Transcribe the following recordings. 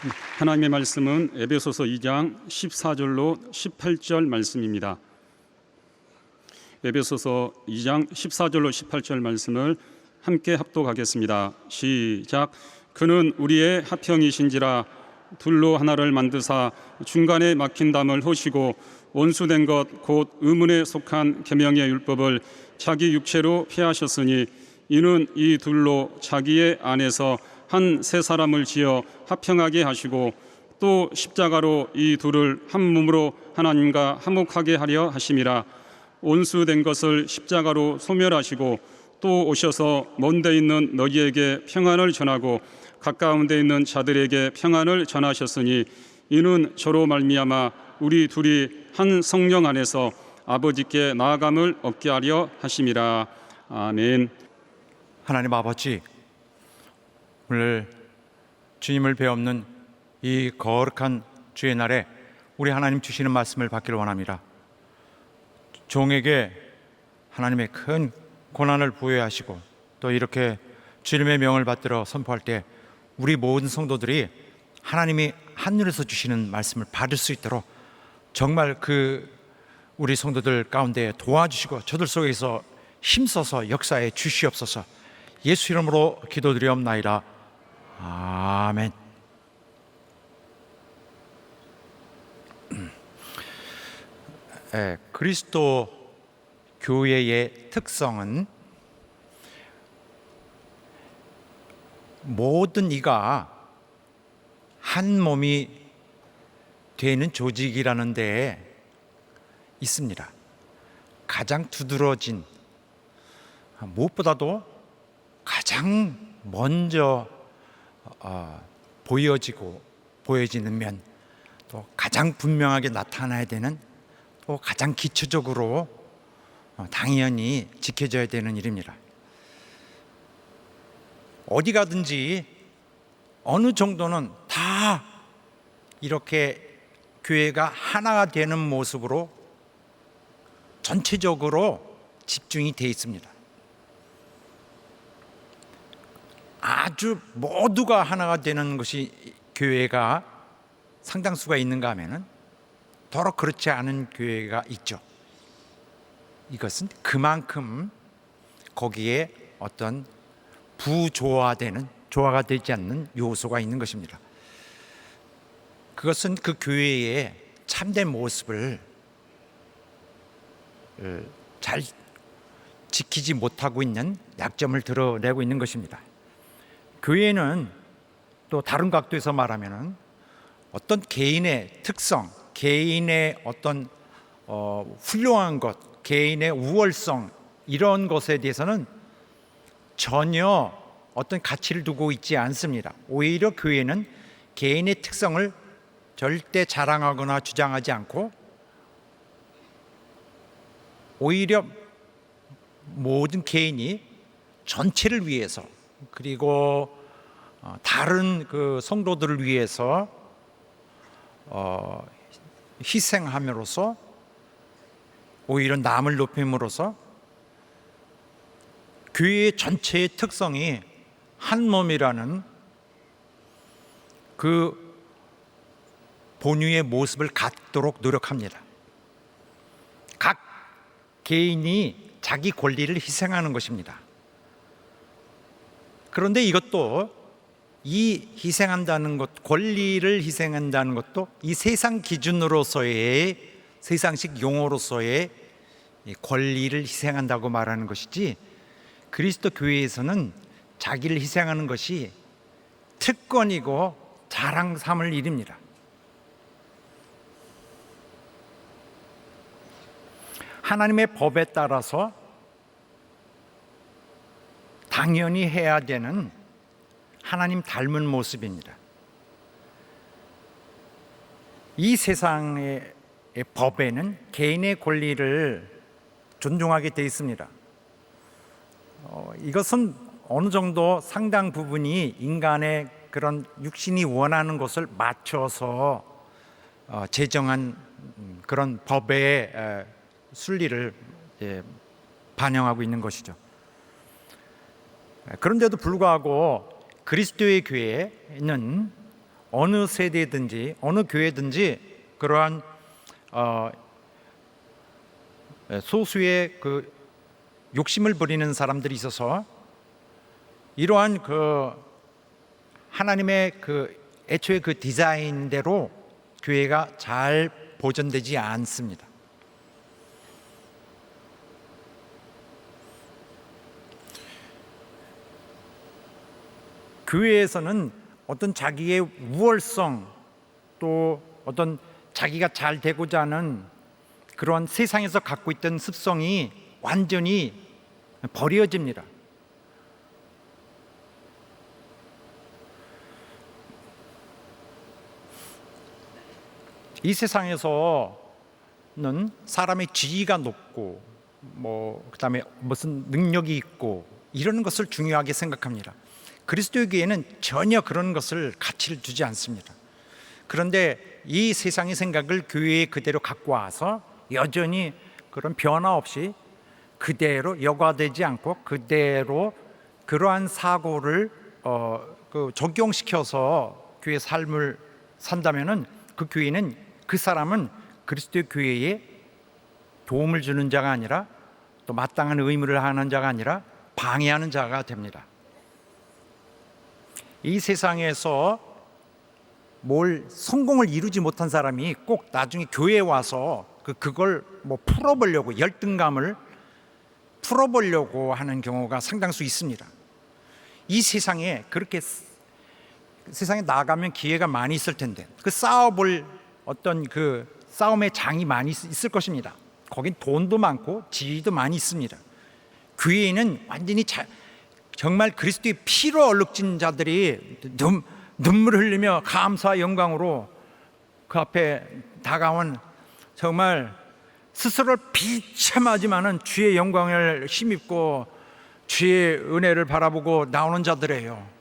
하나님의 말씀은 에베소서 2장 14절로 18절 말씀입니다. 에베소서 2장 14절로 18절 말씀을 함께 합독하겠습니다. 시작. 그는 우리의 화평이신지라 둘로 하나를 만드사 중간에 막힌 담을 허시고 원수된 것 곧 의문에 속한 계명의 율법을 자기 육체로 폐하셨으니 이는 이 둘로 자기의 안에서 한 새 사람을 지어 화평하게 하시고 또 십자가로 이 둘을 한 몸으로 하나님과 화목하게 하려 하심이라. 원수된 것을 십자가로 소멸하시고 또 오셔서 먼 데 있는 너희에게 평안을 전하고 가까운 데 있는 자들에게 평안을 전하셨으니 이는 저로 말미암아 우리 둘이 한 성령 안에서 아버지께 나아감을 얻게 하려 하심이라. 아멘. 하나님 아버지, 오늘 주님을 배우는 이 거룩한 주의 날에 우리 하나님 주시는 말씀을 받기를 원합니다. 종에게 하나님의 큰 고난을 부여하시고 또 이렇게 주님의 명을 받들어 선포할 때 우리 모든 성도들이 하나님이 하늘에서 주시는 말씀을 받을 수 있도록 정말 우리 성도들 가운데 도와주시고 저들 속에서 힘써서 역사에 주시옵소서. 예수 이름으로 기도드리옵나이다. 아멘. 그리스도 교회의 특성은 모든 이가 한 몸이 되는 조직이라는 데에 있습니다. 가장 두드러진, 무엇보다도 가장 먼저 보여지는 면, 또 가장 분명하게 나타나야 되는, 또 가장 기초적으로 당연히 지켜져야 되는 일입니다. 어디 가든지 어느 정도는 다 이렇게 교회가 하나가 되는 모습으로 전체적으로 집중이 되어 있습니다. 아주 모두가 하나가 되는 것이 교회가 상당수가 있는가 하면은 더러 그렇지 않은 교회가 있죠. 이것은 그만큼 거기에 어떤 조화가 되지 않는 요소가 있는 것입니다. 그것은 그 교회의 참된 모습을 잘 지키지 못하고 있는 약점을 드러내고 있는 것입니다. 교회는 또 다른 각도에서 말하면 어떤 개인의 특성, 개인의 어떤 훌륭한 것, 개인의 우월성, 이런 것에 대해서는 전혀 어떤 가치를 두고 있지 않습니다. 오히려 교회는 개인의 특성을 절대 자랑하거나 주장하지 않고 오히려 모든 개인이 전체를 위해서, 그리고 다른 성도들을 위해서 희생함으로써 오히려 남을 높임으로써 교회 전체의 특성이 한 몸이라는 그 본유의 모습을 갖도록 노력합니다. 각 개인이 자기 권리를 희생하는 것입니다. 그런데 이것도 이 희생한다는 것, 권리를 희생한다는 것도 이 세상 기준으로서의, 세상식 용어로서의 권리를 희생한다고 말하는 것이지, 그리스도 교회에서는 자기를 희생하는 것이 특권이고 자랑 삼을 일입니다. 하나님의 법에 따라서 당연히 해야 되는 하나님 닮은 모습입니다. 이 세상의 법에는 개인의 권리를 존중하게 되어 있습니다. 이것은 어느 정도 상당 부분이 인간의 그런 육신이 원하는 것을 맞춰서 제정한 그런 법의 순리를 반영하고 있는 것이죠. 그런데도 불구하고 그리스도의 교회는 어느 세대든지 어느 교회든지 그러한 소수의 그 욕심을 부리는 사람들이 있어서 이러한 그 하나님의 그 애초에 그 디자인대로 교회가 잘 보존되지 않습니다. 교회에서는 어떤 자기의 우월성 또 어떤 자기가 잘 되고자 하는 그런 세상에서 갖고 있던 습성이 완전히 버려집니다. 이 세상에서는 사람의 지위가 높고 그다음에 무슨 능력이 있고 이런 것을 중요하게 생각합니다. 그리스도의 교회는 전혀 그런 것을 가치를 두지 않습니다. 그런데 이 세상의 생각을 교회에 그대로 갖고 와서 여전히 그런 변화 없이 그대로 여과되지 않고 그대로 그러한 사고를 적용시켜서 교회 삶을 산다면은 그 교회는 그 사람은 그리스도의 교회에 도움을 주는 자가 아니라 또 마땅한 의무를 하는 자가 아니라 방해하는 자가 됩니다. 이 세상에서 뭘 성공을 이루지 못한 사람이 꼭 나중에 교회에 와서 그걸 풀어보려고 열등감을 풀어보려고 하는 경우가 상당수 있습니다. 이 세상에 그렇게 세상에 나가면 기회가 많이 있을 텐데 그 싸워볼 어떤 그 싸움의 장이 많이 있을 것입니다. 거긴 돈도 많고 지위도 많이 있습니다. 교회에는 완전히 정말 그리스도의 피로 얼룩진 자들이 눈물을 흘리며 감사와 영광으로 그 앞에 다가온 정말 스스로를 비참하지만은 주의 영광을 힘입고 주의 은혜를 바라보고 나오는 자들이에요.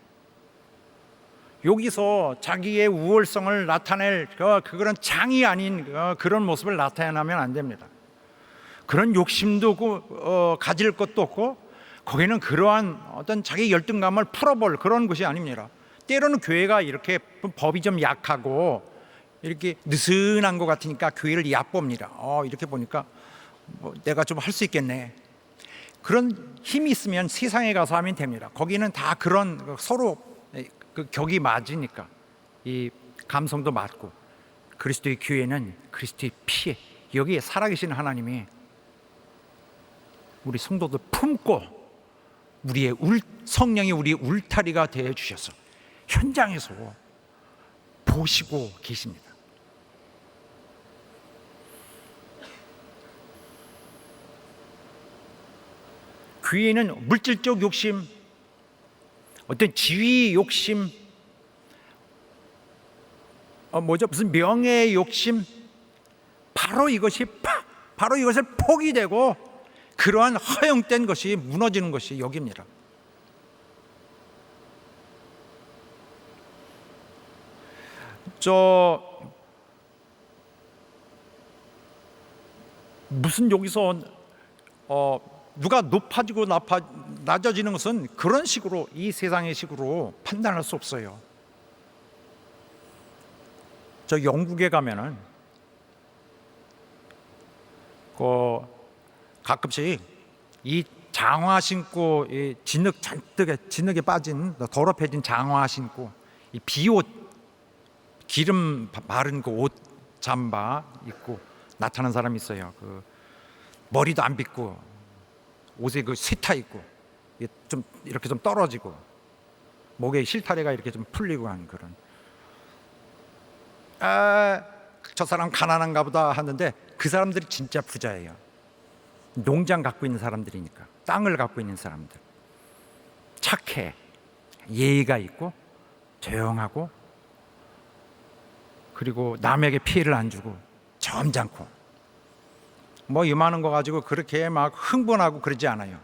여기서 자기의 우월성을 나타낼 그런 장이 아닌 그런 모습을 나타내면 안 됩니다. 그런 욕심도 가질 것도 없고 거기는 그러한 어떤 자기 열등감을 풀어볼 그런 것이 아닙니다. 때로는 교회가 이렇게 법이 좀 약하고 이렇게 느슨한 것 같으니까 교회를 얕봅니다. 이렇게 보니까 내가 좀 할 수 있겠네. 그런 힘이 있으면 세상에 가서 하면 됩니다. 거기는 다 그런 서로 그 격이 맞으니까 이 감성도 맞고 그리스도의 교회는 그리스도의 피에 여기에 살아계신 하나님이 우리 성도들 품고 우리의 성령이 우리의 울타리가 되어 주셔서 현장에서 보시고 계십니다. 교회는 물질적 욕심, 어떤 지위 욕심, 무슨 명예 욕심, 바로 이것이 바로 이것을 폭이 되고 그러한 허용된 것이 무너지는 것이 여기입니다. 무슨 여기서 누가 높아지고 낮아지는 것은 그런 식으로 이 세상의 식으로 판단할 수 없어요. 저 영국에 가면은 가끔씩 이 장화 신고 이 진흙에 빠진 더럽혀진 장화 신고 이 비옷 기름 바른 그 옷 잠바 입고 나타나는 사람이 있어요. 그 머리도 안 빗고 옷에 그 세타 있고 좀 이렇게 좀 떨어지고 목에 실타래가 이렇게 좀 풀리고 하는 그런 저 사람 가난한가 보다 하는데 그 사람들이 진짜 부자예요. 농장 갖고 있는 사람들이니까 땅을 갖고 있는 사람들 착해 예의가 있고 조용하고 그리고 남에게 피해를 안 주고 점잖고 이만한 거 가지고 그렇게 막 흥분하고 그러지 않아요.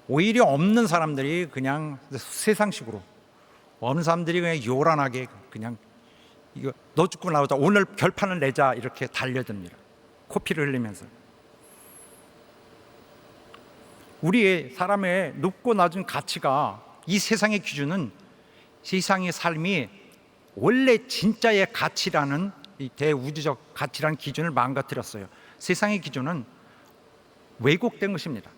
오히려 없는 사람들이 그냥 세상식으로 없는 사람들이 그냥 요란하게 그냥 이거 너 죽고 나오자 오늘 결판을 내자 이렇게 달려듭니다. 코피를 흘리면서 우리의 사람의 높고 낮은 가치가 이 세상의 기준은 세상의 삶이 원래 진짜의 가치라는 이 대우주적 가치라는 기준을 망가뜨렸어요. 세상의 기준은 왜곡된 것입니다.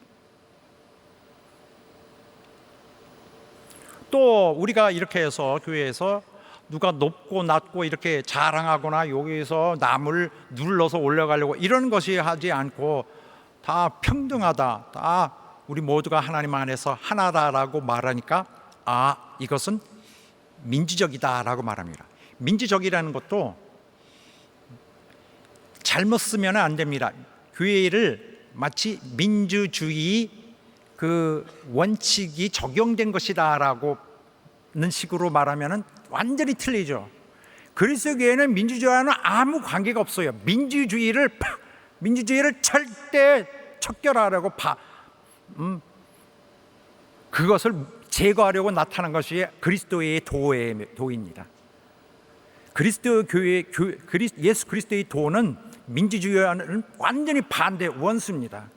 또 우리가 이렇게 해서 교회에서 누가 높고 낮고 이렇게 자랑하거나 여기서 남을 눌러서 올라가려고 이런 것이 하지 않고 다 평등하다, 다 우리 모두가 하나님 안에서 하나다라고 말하니까 이것은 민주적이다라고 말합니다. 민주적이라는 것도 잘못 쓰면 안 됩니다. 교회를 마치 민주주의 그 원칙이 적용된 것이다라고는 식으로 말하면 완전히 틀리죠. 그리스도교회는 민주주의와는 아무 관계가 없어요. 민주주의를 절대 척결하려고 그것을 제거하려고 나타난 것이 그리스도의 도입니다. 그리스도 교회, 예수 그리스도의 도는 민주주의와는 완전히 반대 원수입니다.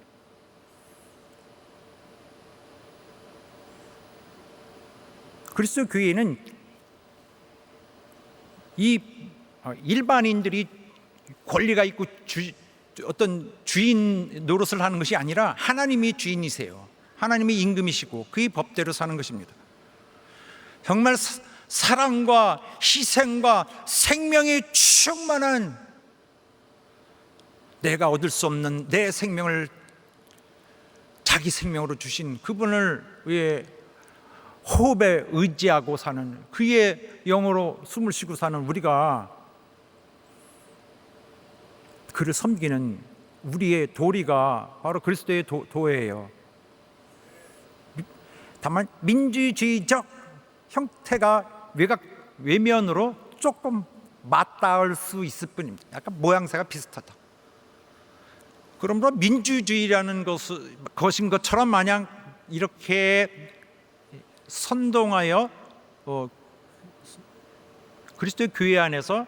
그리스도 교회는 이 일반인들이 권리가 있고 어떤 주인 노릇을 하는 것이 아니라 하나님이 주인이세요. 하나님이 임금이시고 그의 법대로 사는 것입니다. 정말 사랑과 희생과 생명이 충만한, 내가 얻을 수 없는 내 생명을 자기 생명으로 주신 그분을 위해 호흡에 의지하고 사는, 그의 영으로 숨을 쉬고 사는 우리가 그를 섬기는 우리의 도리가 바로 그리스도의 도예요. 다만 민주주의적 형태가 외면으로 조금 맞닿을 수 있을 뿐입니다. 약간 모양새가 비슷하다. 그러므로 민주주의라는 것인 것처럼 마냥 이렇게 선동하여 그리스도의 교회 안에서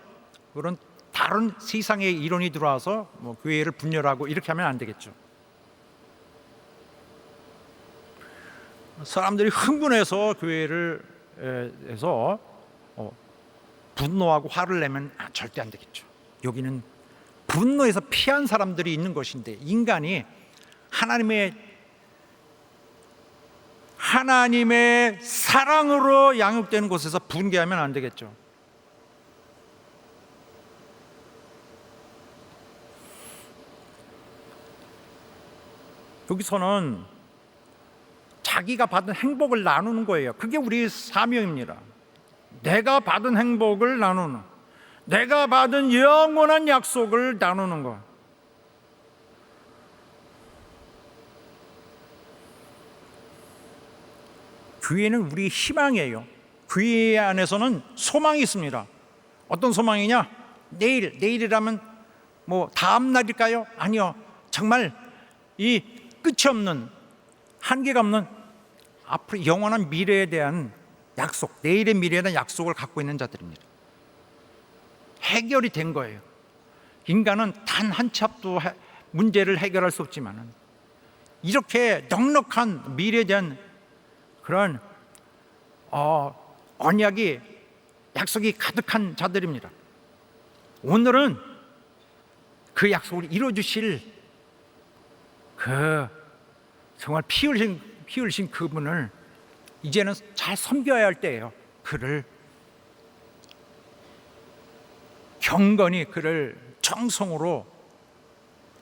그런 다른 세상의 이론이 들어와서 교회를 분열하고 이렇게 하면 안 되겠죠. 사람들이 흥분해서 교회를 해서 분노하고 화를 내면 절대 안 되겠죠. 여기는 분노해서 피한 사람들이 있는 것인데, 인간이 하나님의 사랑으로 양육되는 곳에서 분개하면 안 되겠죠. 여기서는 자기가 받은 행복을 나누는 거예요. 그게 우리의 사명입니다. 내가 받은 행복을 나누는, 내가 받은 영원한 약속을 나누는 것. 교회는 우리의 희망이에요. 교회 안에서는 소망이 있습니다. 어떤 소망이냐? 내일이라면 다음 날일까요? 아니요. 정말 이 끝이 없는, 한계가 없는 앞으로 영원한 미래에 대한 약속, 내일의 미래에 대한 약속을 갖고 있는 자들입니다. 해결이 된 거예요. 인간은 단 한 치 앞도 문제를 해결할 수 없지만 이렇게 넉넉한 미래에 대한 그런 언약이, 약속이 가득한 자들입니다. 오늘은 그 약속을 이루어주실 정말 피 흘리신 그분을 이제는 잘 섬겨야 할 때예요. 그를 경건히, 그를 정성으로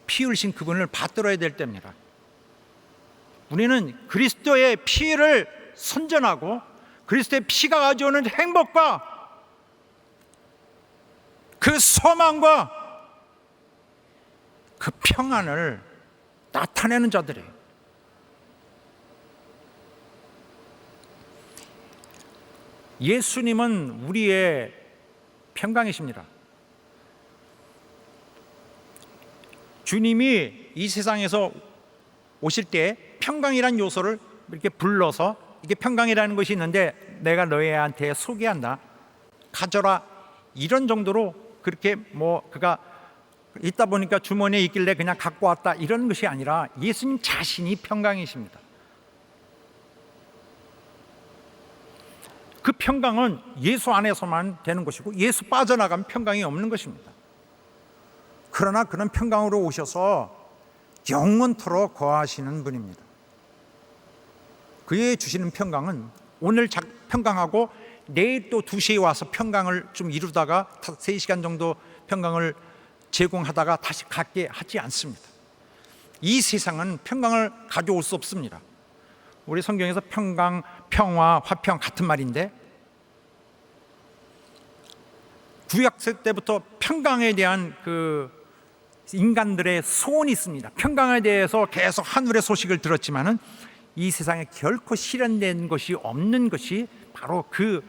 피 흘리신 그분을 받들어야 될 때입니다. 우리는 그리스도의 피를 선전하고 그리스도의 피가 가져오는 행복과 그 소망과 그 평안을 나타내는 자들이에요. 예수님은 우리의 평강이십니다. 주님이 이 세상에서 오실 때 평강이란 요소를 이렇게 불러서, 이게 평강이라는 것이 있는데 내가 너희한테 소개한다, 가져라, 이런 정도로 그렇게 그가 있다 보니까 주머니에 있길래 그냥 갖고 왔다, 이런 것이 아니라 예수님 자신이 평강이십니다. 그 평강은 예수 안에서만 되는 것이고 예수 빠져나가면 평강이 없는 것입니다. 그러나 그는 평강으로 오셔서 영원토록 거하시는 분입니다. 그의 주시는 평강은 오늘 평강하고 내일 또 2시에 와서 평강을 좀 이루다가 3시간 정도 평강을 제공하다가 다시 갖게 하지 않습니다. 이 세상은 평강을 가져올 수 없습니다. 우리 성경에서 평강, 평화, 화평 같은 말인데 구약세 때부터 평강에 대한 그 인간들의 소원이 있습니다. 평강에 대해서 계속 하늘의 소식을 들었지만은 이 세상에 결코 실현된 것이 없는 것이 바로 그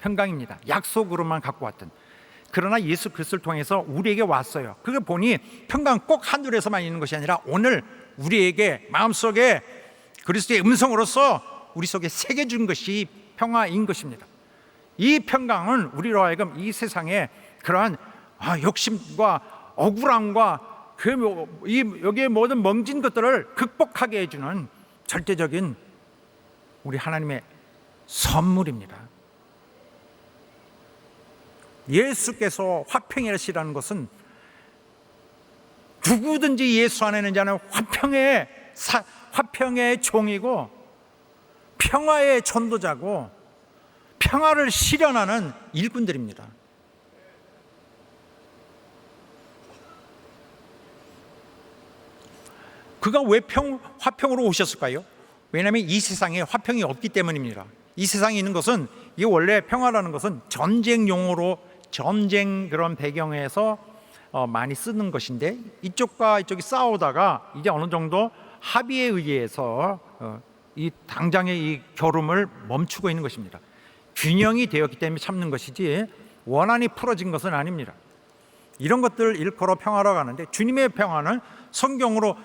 평강입니다. 약속으로만 갖고 왔던. 그러나 예수 그리스도를 통해서 우리에게 왔어요. 그걸 보니 평강 꼭 하늘에서만 있는 것이 아니라 오늘 우리에게 마음속에 그리스도의 음성으로서 우리 속에 새겨준 것이 평화인 것입니다. 이 평강은 우리로 하여금 이 세상에 그러한 욕심과 억울함과 여기에 모든 멍진 것들을 극복하게 해주는 절대적인 우리 하나님의 선물입니다. 예수께서 화평이라시라는 것은 누구든지 예수 안에 있는 자는 화평의 종이고 평화의 전도자고 평화를 실현하는 일꾼들입니다. 그가 왜 화평으로 오셨을까요? 왜냐하면 이 세상에 화평이 없기 때문입니다. 이 세상에 있는 것은 이 원래 평화라는 것은 전쟁 용어로 전쟁 그런 배경에서 많이 쓰는 것인데 이쪽과 이쪽이 싸우다가 이제 어느 정도 합의에 의해서 이 당장의 이 겨rum을 멈추고 있는 것입니다. 균형이 되었기 때문에 참는 것이지 원한이 풀어진 것은 아닙니다. 이런 것들을 일컬어 평화라고 하는데 주님의 평화는 성경으로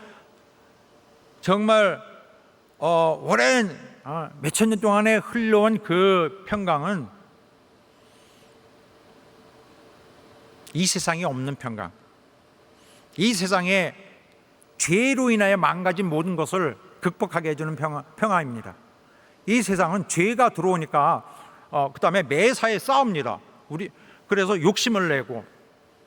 정말 오랜 몇천 년 동안에 흘러온 그 평강은 이 세상에 없는 평강, 이 세상에 죄로 인하여 망가진 모든 것을 극복하게 해주는 평화입니다. 이 세상은 죄가 들어오니까 그 다음에 매사에 싸웁니다. 그래서 욕심을 내고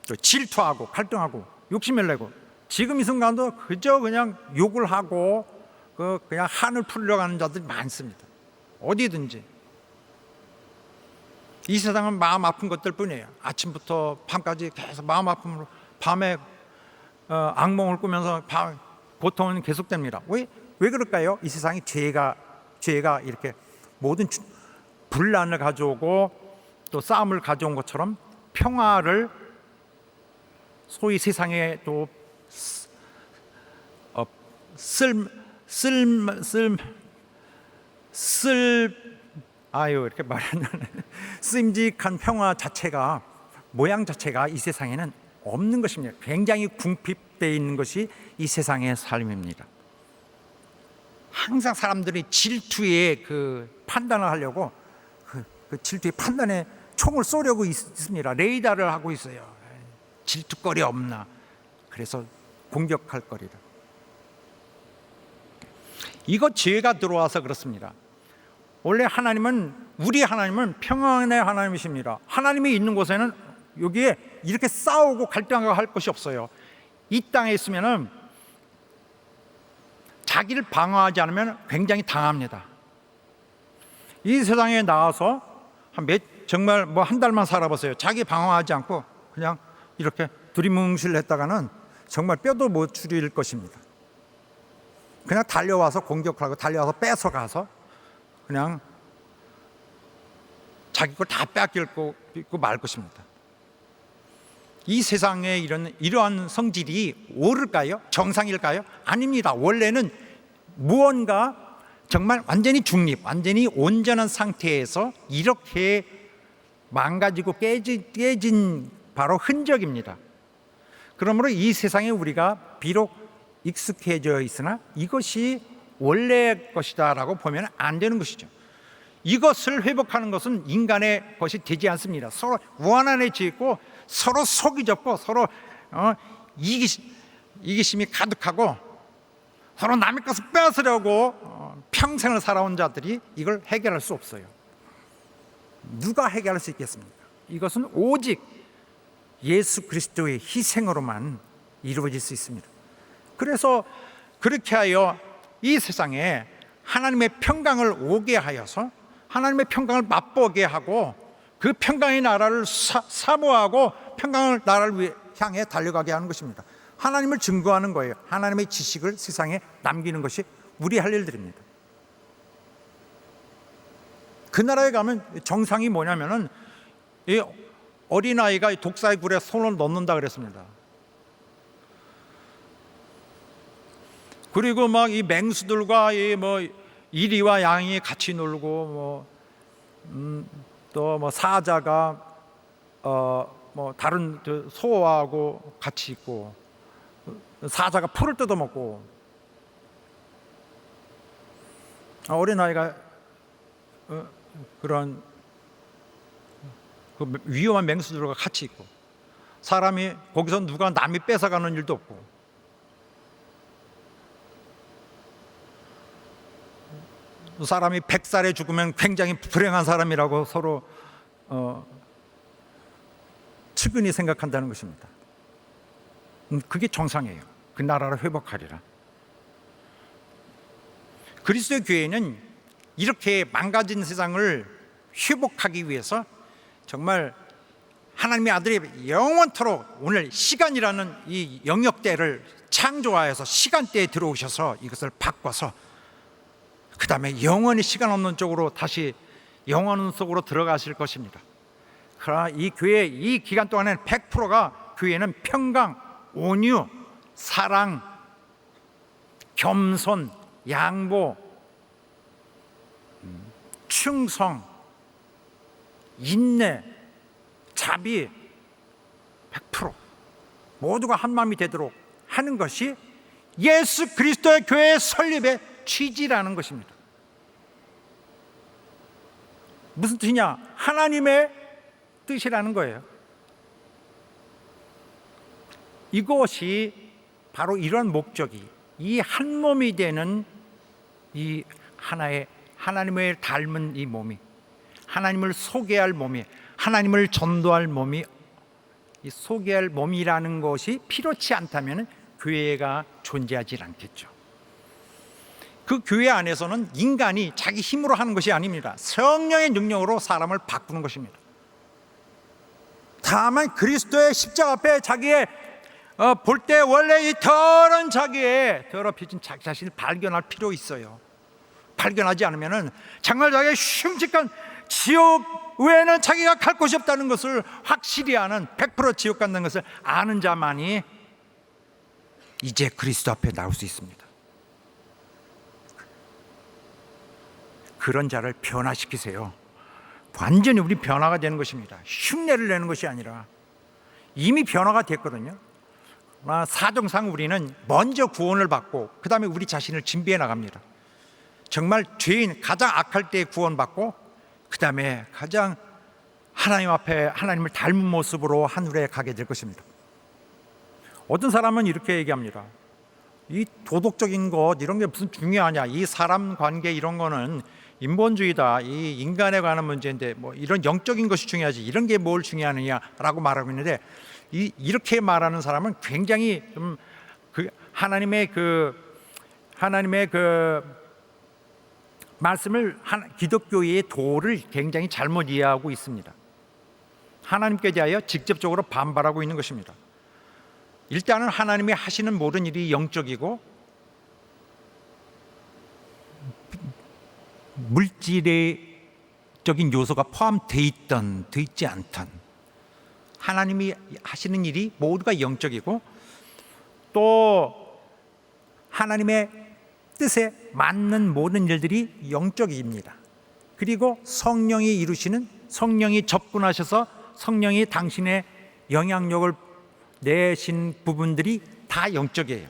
또 질투하고 갈등하고 욕심을 내고 지금 이 순간도 그저 그냥 욕을 하고 그냥 한을 풀려고 하는 자들이 많습니다. 어디든지 이 세상은 마음 아픈 것들 뿐이에요. 아침부터 밤까지 계속 마음 아픔으로 밤에 악몽을 꾸면서 고통은 계속됩니다. 왜 그럴까요? 이 세상이 죄가 이렇게 모든 분란을 가져오고 또 싸움을 가져온 것처럼 평화를 소위 세상에 또 이렇게 말하는 쓰임직한 평화 자체가 모양 자체가 이 세상에는 없는 것입니다. 굉장히 궁핍되어 있는 것이 이 세상의 삶입니다. 항상 사람들이 질투의 그 판단을 하려고 그 질투의 판단에 총을 쏘려고 있습니다. 레이더를 하고 있어요. 질투거리 없나? 그래서 공격할 거리를. 이거 죄가 들어와서 그렇습니다. 원래 우리 하나님은 평안의 하나님이십니다. 하나님이 있는 곳에는 여기에 이렇게 싸우고 갈등하고 할 것이 없어요. 이 땅에 있으면은 자기를 방어하지 않으면 굉장히 당합니다. 이 세상에 나와서 정말 한 달만 살아보세요. 자기 방어하지 않고 그냥 이렇게 두리뭉실했다가는 정말 뼈도 못 추릴 것입니다. 그냥 달려와서 공격하고 달려와서 뺏어가서 그냥 자기 걸 다 빼앗기고 말 것입니다. 이 세상에 이러한 성질이 옳을까요? 정상일까요? 아닙니다. 원래는 무언가 정말 완전히 완전히 온전한 상태에서 이렇게 망가지고 깨진 바로 흔적입니다. 그러므로 이 세상에 우리가 비록 익숙해져 있으나 이것이 원래 것이다라고 보면 안 되는 것이죠. 이것을 회복하는 것은 인간의 것이 되지 않습니다. 서로 원한에 짓고 서로 속이 좁고 서로 이기심이 가득하고 서로 남의 것을 빼앗으려고 평생을 살아온 자들이 이걸 해결할 수 없어요. 누가 해결할 수 있겠습니까? 이것은 오직 예수 그리스도의 희생으로만 이루어질 수 있습니다. 그래서 그렇게 하여 이 세상에 하나님의 평강을 오게 하여서 하나님의 평강을 맛보게 하고 그 평강의 나라를 사모하고 평강의 나라를 향해 달려가게 하는 것입니다. 하나님을 증거하는 거예요. 하나님의 지식을 세상에 남기는 것이 우리 할 일들입니다. 그 나라에 가면 정상이 뭐냐면은 이 어린아이가 독사의 굴에 손을 넣는다 그랬습니다. 그리고 막 이 맹수들과 이 뭐 이리와 양이 같이 놀고 또 뭐 사자가 뭐 다른 소하고 같이 있고 사자가 풀을 뜯어먹고 어린아이가 그런 그 위험한 맹수들과 같이 있고 사람이 거기서 누가 남이 뺏어가는 일도 없고 사람이 100살에 죽으면 굉장히 불행한 사람이라고 서로 측은히 생각한다는 것입니다. 그게 정상이에요. 그 나라를 회복하리라. 그리스도의 교회는 이렇게 망가진 세상을 회복하기 위해서 정말 하나님의 아들이 영원토록 오늘 시간이라는 이 영역대를 창조하여서 시간대에 들어오셔서 이것을 바꿔서 그 다음에 영원히 시간 없는 쪽으로 다시 영원 속으로 들어가실 것입니다. 그러나 이 교회 이 기간 동안에는 100%가 교회는 평강, 온유, 사랑, 겸손, 양보, 충성, 인내, 자비 100% 모두가 한 마음이 되도록 하는 것이 예수 그리스도의 교회의 설립의 취지라는 것입니다. 무슨 뜻이냐? 하나님의 뜻이라는 거예요. 이것이 바로 이런 목적이 이 한 몸이 되는 이 하나의 하나님을 닮은 이 몸이 하나님을 소개할 몸이 하나님을 전도할 몸이 이 소개할 몸이라는 것이 필요치 않다면 교회가 존재하지 않겠죠. 그 교회 안에서는 인간이 자기 힘으로 하는 것이 아닙니다. 성령의 능력으로 사람을 바꾸는 것입니다. 다만 그리스도의 십자가 앞에 자기의 볼 때 원래 이 더러운 자기의 더럽혀진 자기 자신을 발견할 필요 있어요. 발견하지 않으면 정말 자기의 흉측한 지옥 외에는 자기가 갈 곳이 없다는 것을 확실히 아는 100% 지옥 간다는 것을 아는 자만이 이제 그리스도 앞에 나올 수 있습니다. 그런 자를 변화시키세요. 완전히 우리 변화가 되는 것입니다. 흉내를 내는 것이 아니라 이미 변화가 됐거든요. 사정상 우리는 먼저 구원을 받고 그 다음에 우리 자신을 진비해 나갑니다. 정말 죄인 가장 악할 때 구원받고 그 다음에 가장 하나님 앞에 하나님을 닮은 모습으로 하늘에 가게 될 것입니다. 어떤 사람은 이렇게 얘기합니다. 이 도덕적인 것 이런 게 무슨 중요하냐? 이 사람 관계 이런 거는 인본주의다. 이 인간에 관한 문제인데 뭐 이런 영적인 것이 중요하지 이런 게 뭘 중요하느냐라고 말하고 있는데 이렇게 말하는 사람은 굉장히 좀 하나님의 그 말씀을 기독교의 도를 굉장히 잘못 이해하고 있습니다. 하나님께 대하여 직접적으로 반발하고 있는 것입니다. 일단은 하나님이 하시는 모든 일이 영적이고 물질적인 요소가 포함되어 있던 되어 있지 않던 하나님이 하시는 일이 모두가 영적이고 또 하나님의 뜻에 맞는 모든 일들이 영적입니다. 그리고 성령이 이루시는 성령이 접근하셔서 성령이 당신의 영향력을 내신 부분들이 다 영적이에요.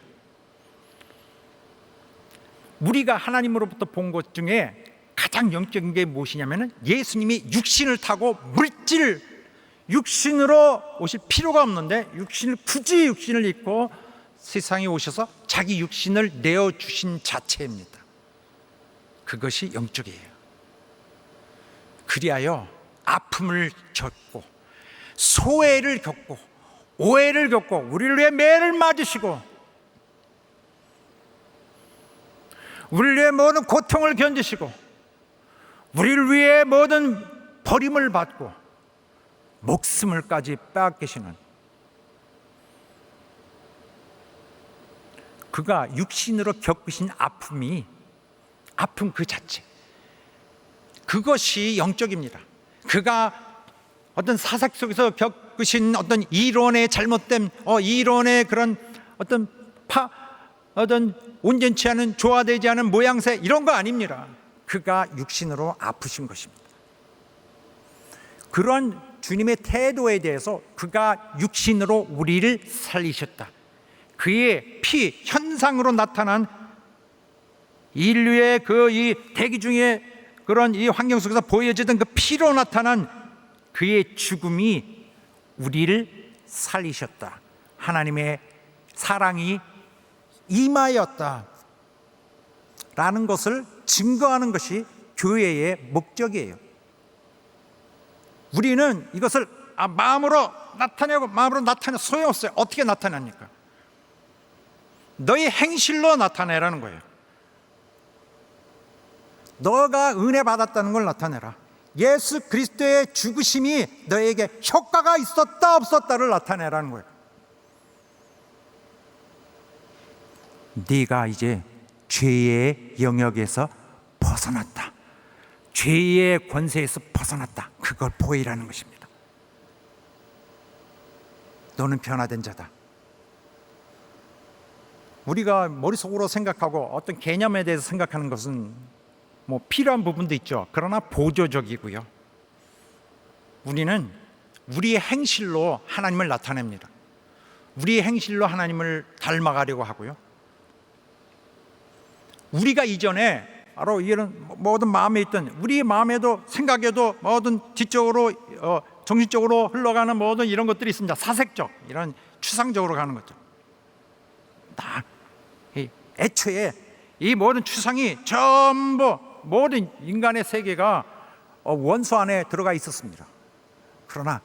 우리가 하나님으로부터 본 것 중에 가장 영적인 게 무엇이냐면 예수님이 육신을 타고 육신으로 오실 필요가 없는데 굳이 육신을 입고 세상에 오셔서 자기 육신을 내어주신 자체입니다. 그것이 영적이에요. 그리하여 아픔을 겪고 소외를 겪고 오해를 겪고 우리를 위해 매를 맞으시고 우리를 위해 모든 고통을 견디시고 우리를 위해 모든 버림을 받고 목숨을까지 빼앗기시는 그가 육신으로 겪으신 아픔 그 자체, 그것이 영적입니다. 그가 어떤 사색 속에서 겪으신 어떤 이론의 잘못됨, 이론의 그런 어떤 온전치 않은 조화되지 않은 모양새 이런 거 아닙니다. 그가 육신으로 아프신 것입니다. 그런 주님의 태도에 대해서 그가 육신으로 우리를 살리셨다. 그의 피 현상으로 나타난 인류의 그 이 대기 중에 그런 이 환경 속에서 보여지던 그 피로 나타난 그의 죽음이 우리를 살리셨다. 하나님의 사랑이 임하였다 라는 것을 증거하는 것이 교회의 목적이에요. 우리는 이것을 마음으로 나타내 소용없어요. 어떻게 나타냅니까? 너희 행실로 나타내라는 거예요. 너가 은혜 받았다는 걸 나타내라. 예수 그리스도의 죽으심이 너에게 효과가 있었다 없었다를 나타내라는 거예요. 네가 이제 죄의 영역에서 벗어났다, 죄의 권세에서 벗어났다, 그걸 보이라는 것입니다. 너는 변화된 자다. 우리가 머릿속으로 생각하고 어떤 개념에 대해서 생각하는 것은 뭐 필요한 부분도 있죠. 그러나 보조적이고요. 우리는 우리의 행실로 하나님을 나타냅니다. 우리의 행실로 하나님을 닮아가려고 하고요. 우리가 이전에 바로 이런 모든 마음에 있던 우리의 마음에도 생각에도 모든 뒤쪽으로 정신적으로 흘러가는 모든 이런 것들이 있습니다. 사색적 이런 추상적으로 가는 것들 다 애초에 이 모든 추상이 전부 모든 인간의 세계가 원소 안에 들어가 있었습니다. 그러나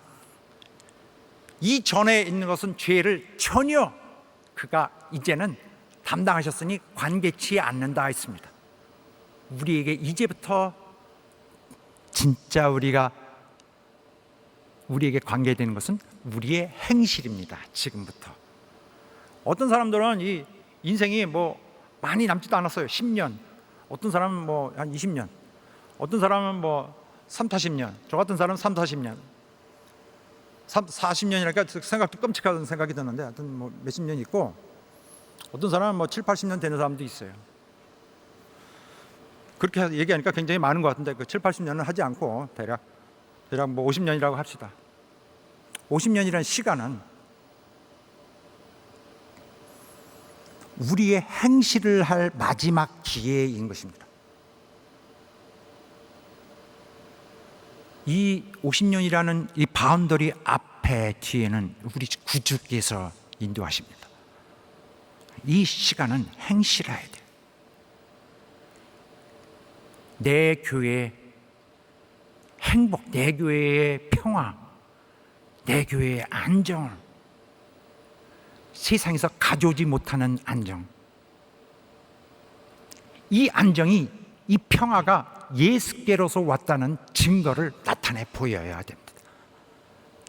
이전에 있는 것은 죄를 전혀 그가 이제는 담당하셨으니 관계치 않는다 했습니다. 우리에게 이제부터 진짜 우리에게 관계되는 것은 우리의 행실입니다. 지금부터. 어떤 사람들은 이 인생이 뭐 많이 남지도 않았어요. 10년, 어떤 사람은 뭐 한 20년, 어떤 사람은 뭐 3, 40년, 저 같은 사람은 3, 40년 40년이니까 생각도 끔찍한 생각이 드는데 하여튼 뭐 몇십 년 있고, 어떤 사람은 뭐 7, 80년 되는 사람도 있어요. 그렇게 얘기하니까 굉장히 많은 것 같은데 그 7, 80년은 하지 않고 대략 뭐 50년이라고 합시다. 50년이라는 시간은 우리의 행실을 할 마지막 기회인 것입니다. 이 50년이라는 이 바운더리 앞에 뒤에는 우리 구주께서 인도하십니다. 이 시간은 행실해야 돼요. 내 교회의 행복, 내 교회의 평화, 내 교회의 안정을, 세상에서 가져오지 못하는 안정, 이 안정이, 이 평화가 예수께로서 왔다는 증거를 나타내 보여야 됩니다.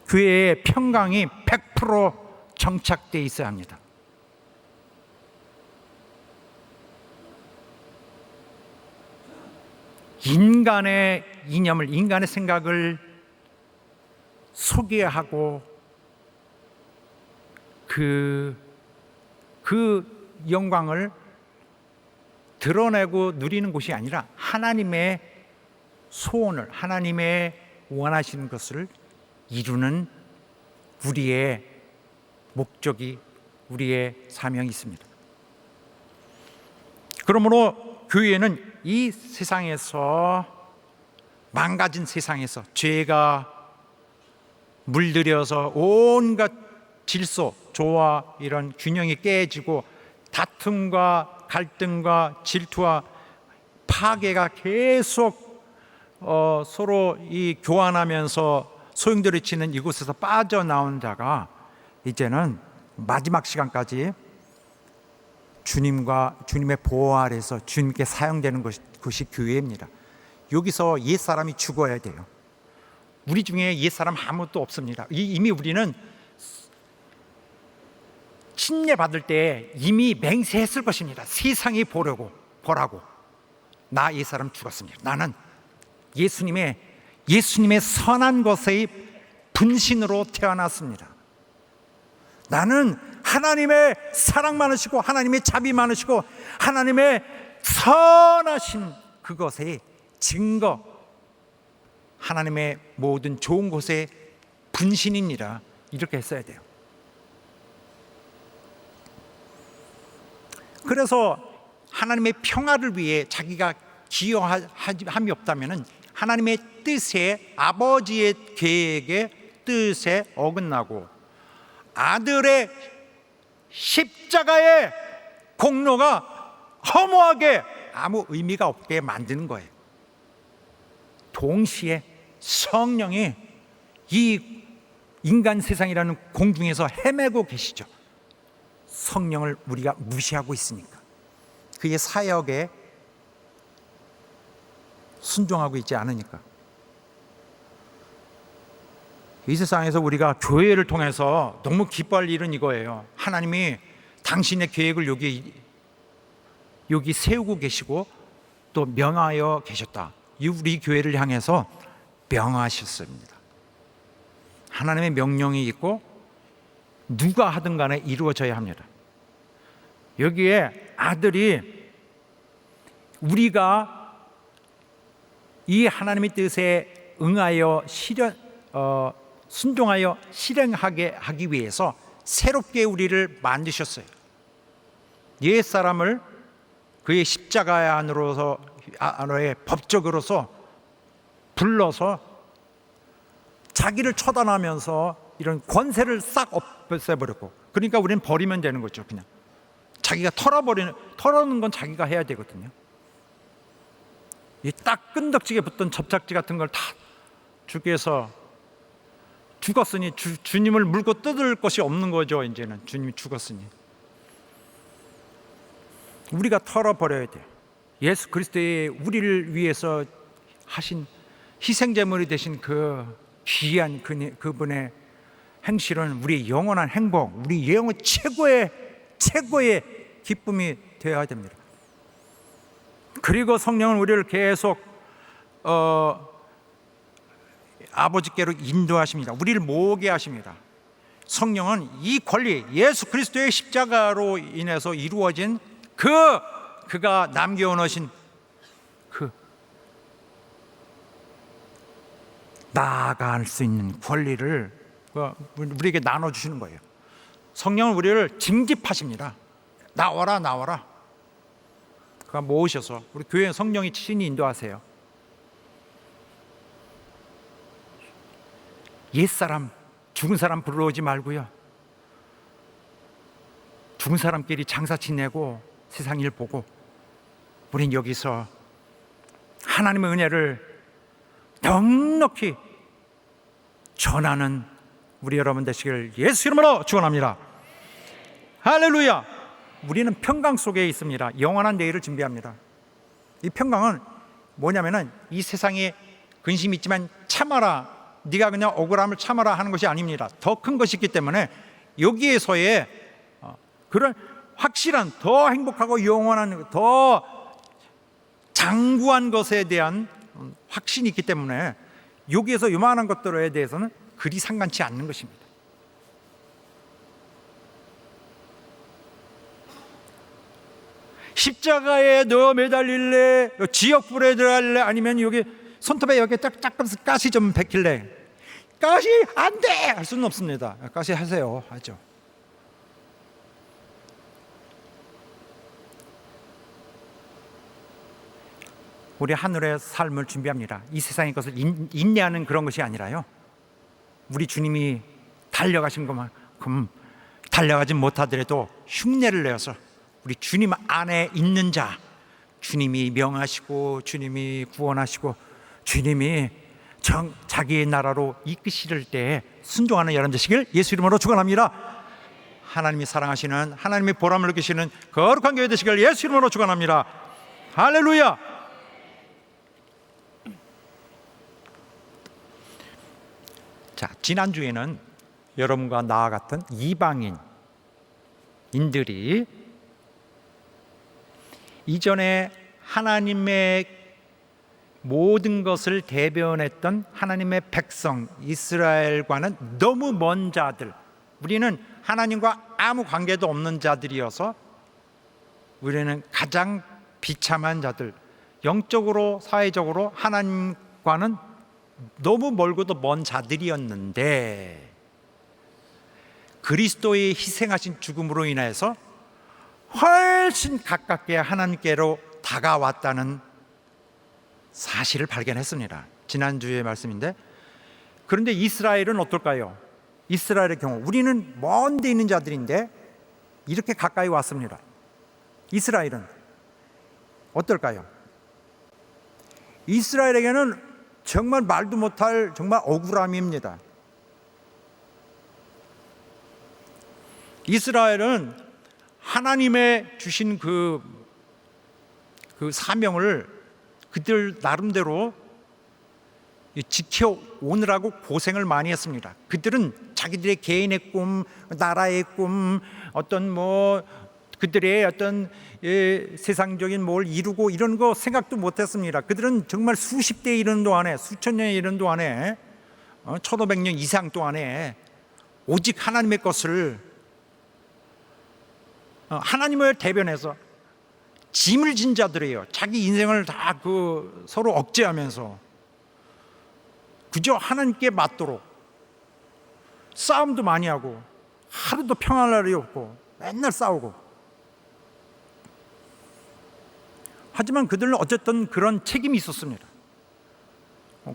교회의 평강이 100% 정착되어 있어야 합니다. 인간의 이념을, 인간의 생각을 소개하고 그 영광을 드러내고 누리는 곳이 아니라 하나님의 소원을, 하나님의 원하시는 것을 이루는 우리의 목적이, 우리의 사명이 있습니다. 그러므로 교회는 이 세상에서, 망가진 세상에서, 죄가 물들여서 온갖 질서, 조화, 이런 균형이 깨지고 다툼과 갈등과 질투와 파괴가 계속 서로 이 교환하면서 소용돌이치는 이곳에서 빠져나온 자가 이제는 마지막 시간까지 주님의 보호 아래서 주님께 사용되는 것이 교회입니다. 여기서 옛사람이 죽어야 돼요. 우리 중에 옛사람 아무것도 없습니다. 이미 우리는 침례 받을 때 이미 맹세했을 것입니다. 세상이 보라고 나 옛사람 죽었습니다. 나는 예수님의 선한 것의 분신으로 태어났습니다. 나는 하나님의 사랑 많으시고 하나님의 자비 많으시고 하나님의 선하신 그것의 증거, 하나님의 모든 좋은 것의 분신입니다. 이렇게 했어야 돼요. 그래서 하나님의 평화를 위해 자기가 기여함이 없다면 하나님의 뜻에, 아버지의 계획의 뜻에 어긋나고 아들의 십자가의 공로가 허무하게 아무 의미가 없게 만드는 거예요. 동시에 성령이 이 인간 세상이라는 공중에서 헤매고 계시죠. 성령을 우리가 무시하고 있으니까, 그의 사역에 순종하고 있지 않으니까. 이 세상에서 우리가 교회를 통해서 너무 기뻐할 일은 이거예요. 하나님이 당신의 계획을 여기 세우고 계시고 또 명하여 계셨다. 우리 교회를 향해서 명하셨습니다. 하나님의 명령이 있고 누가 하든 간에 이루어져야 합니다. 여기에 아들이 우리가 이 하나님의 뜻에 응하여 순종하여 실행하게 하기 위해서 새롭게 우리를 만드셨어요. 옛사람을 그의 십자가 안으로의 법적으로서 불러서 자기를 처단하면서 이런 권세를 싹 없애버렸고, 그러니까 우리는 버리면 되는 거죠. 그냥 자기가 털어놓는 건 자기가 해야 되거든요. 이 딱 끈덕지게 붙던 접착제 같은 걸 다 주께서 죽었으니 주님을 물고 뜯을 것이 없는 거죠. 이제는 주님이 죽었으니 우리가 털어버려야 돼요. 예수 그리스도의 우리를 위해서 하신 희생제물이 되신 그 귀한 그분의 행실은 우리의 영원한 행복, 우리 영혼 최고의 기쁨이 되어야 됩니다. 그리고 성령은 우리를 계속 아버지께로 인도하십니다. 우리를 모으게 하십니다. 성령은 이 권리, 예수 그리스도의 십자가로 인해서 이루어진 그가 남겨놓으신 나아갈 수 있는 권리를 우리에게 나눠주시는 거예요. 성령은 우리를 징집하십니다. 나와라. 그가 모으셔서 우리 교회 성령이 친히 인도하세요. 옛사람, 죽은 사람 불러오지 말고요. 죽은 사람끼리 장사 지내고 세상 일 보고, 우린 여기서 하나님의 은혜를 넉넉히 전하는 우리 여러분 되시길 예수 이름으로 축원합니다. 할렐루야. 우리는 평강 속에 있습니다. 영원한 내일을 준비합니다. 이 평강은 뭐냐면은 이 세상에 근심이 있지만 참아라, 네가 그냥 억울함을 참아라 하는 것이 아닙니다. 더 큰 것이 있기 때문에 여기에서의 그런 확실한, 더 행복하고 영원한, 더 장구한 것에 대한 확신이 있기 때문에 여기에서 요만한 것들에 대해서는 그리 상관치 않는 것입니다. 십자가에 너 매달릴래? 지역불에 들어갈래? 아니면 여기 손톱에 여기 조금씩 가시 좀 베낄래? 가시 안 돼! 할 수는 없습니다. 가시 하세요. 하죠. 우리 하늘의 삶을 준비합니다. 이 세상의 것을 인내하는 그런 것이 아니라요, 우리 주님이 달려가신 것만큼 달려가지 못하더라도 흉내를 내어서 우리 주님 안에 있는 자, 주님이 명하시고 주님이 구원하시고 주님이 자기의 나라로 이끄실 때 순종하는 여러분 되시길 예수 이름으로 축원합니다. 하나님이 사랑하시는, 하나님이 보람을 느끼시는 거룩한 교회 되시길 예수 이름으로 축원합니다. 할렐루야. 자, 지난주에는 여러분과 나와 같은 이방인들이 이전에 하나님의 모든 것을 대변했던 하나님의 백성 이스라엘과는 너무 먼 자들, 우리는 하나님과 아무 관계도 없는 자들이어서 우리는 가장 비참한 자들, 영적으로 사회적으로 하나님과는 너무 멀고도 먼 자들이었는데 그리스도의 희생하신 죽음으로 인해서 훨씬 가깝게 하나님께로 다가왔다는 사실을 발견했습니다. 지난주의 말씀인데, 그런데 이스라엘은 어떨까요? 이스라엘의 경우 우리는 먼 데 있는 자들인데 이렇게 가까이 왔습니다. 이스라엘은 어떨까요? 이스라엘에게는 정말 말도 못할 정말 억울함입니다. 이스라엘은 하나님의 주신 그 사명을 그들 나름대로 지켜오느라고 고생을 많이 했습니다. 그들은 자기들의 개인의 꿈, 나라의 꿈, 어떤 그들의 어떤 세상적인 뭘 이루고 이런 거 생각도 못했습니다. 그들은 정말 수십 대 이르는 동안에, 수천 년에 이르는 동안에, 1500년 이상 동안에 오직 하나님의 것을, 하나님을 대변해서 짐을 진 자들이에요. 자기 인생을 다 서로 억제하면서 그저 하나님께 맞도록 싸움도 많이 하고 하루도 평안할 날이 없고 맨날 싸우고. 하지만 그들은 어쨌든 그런 책임이 있었습니다.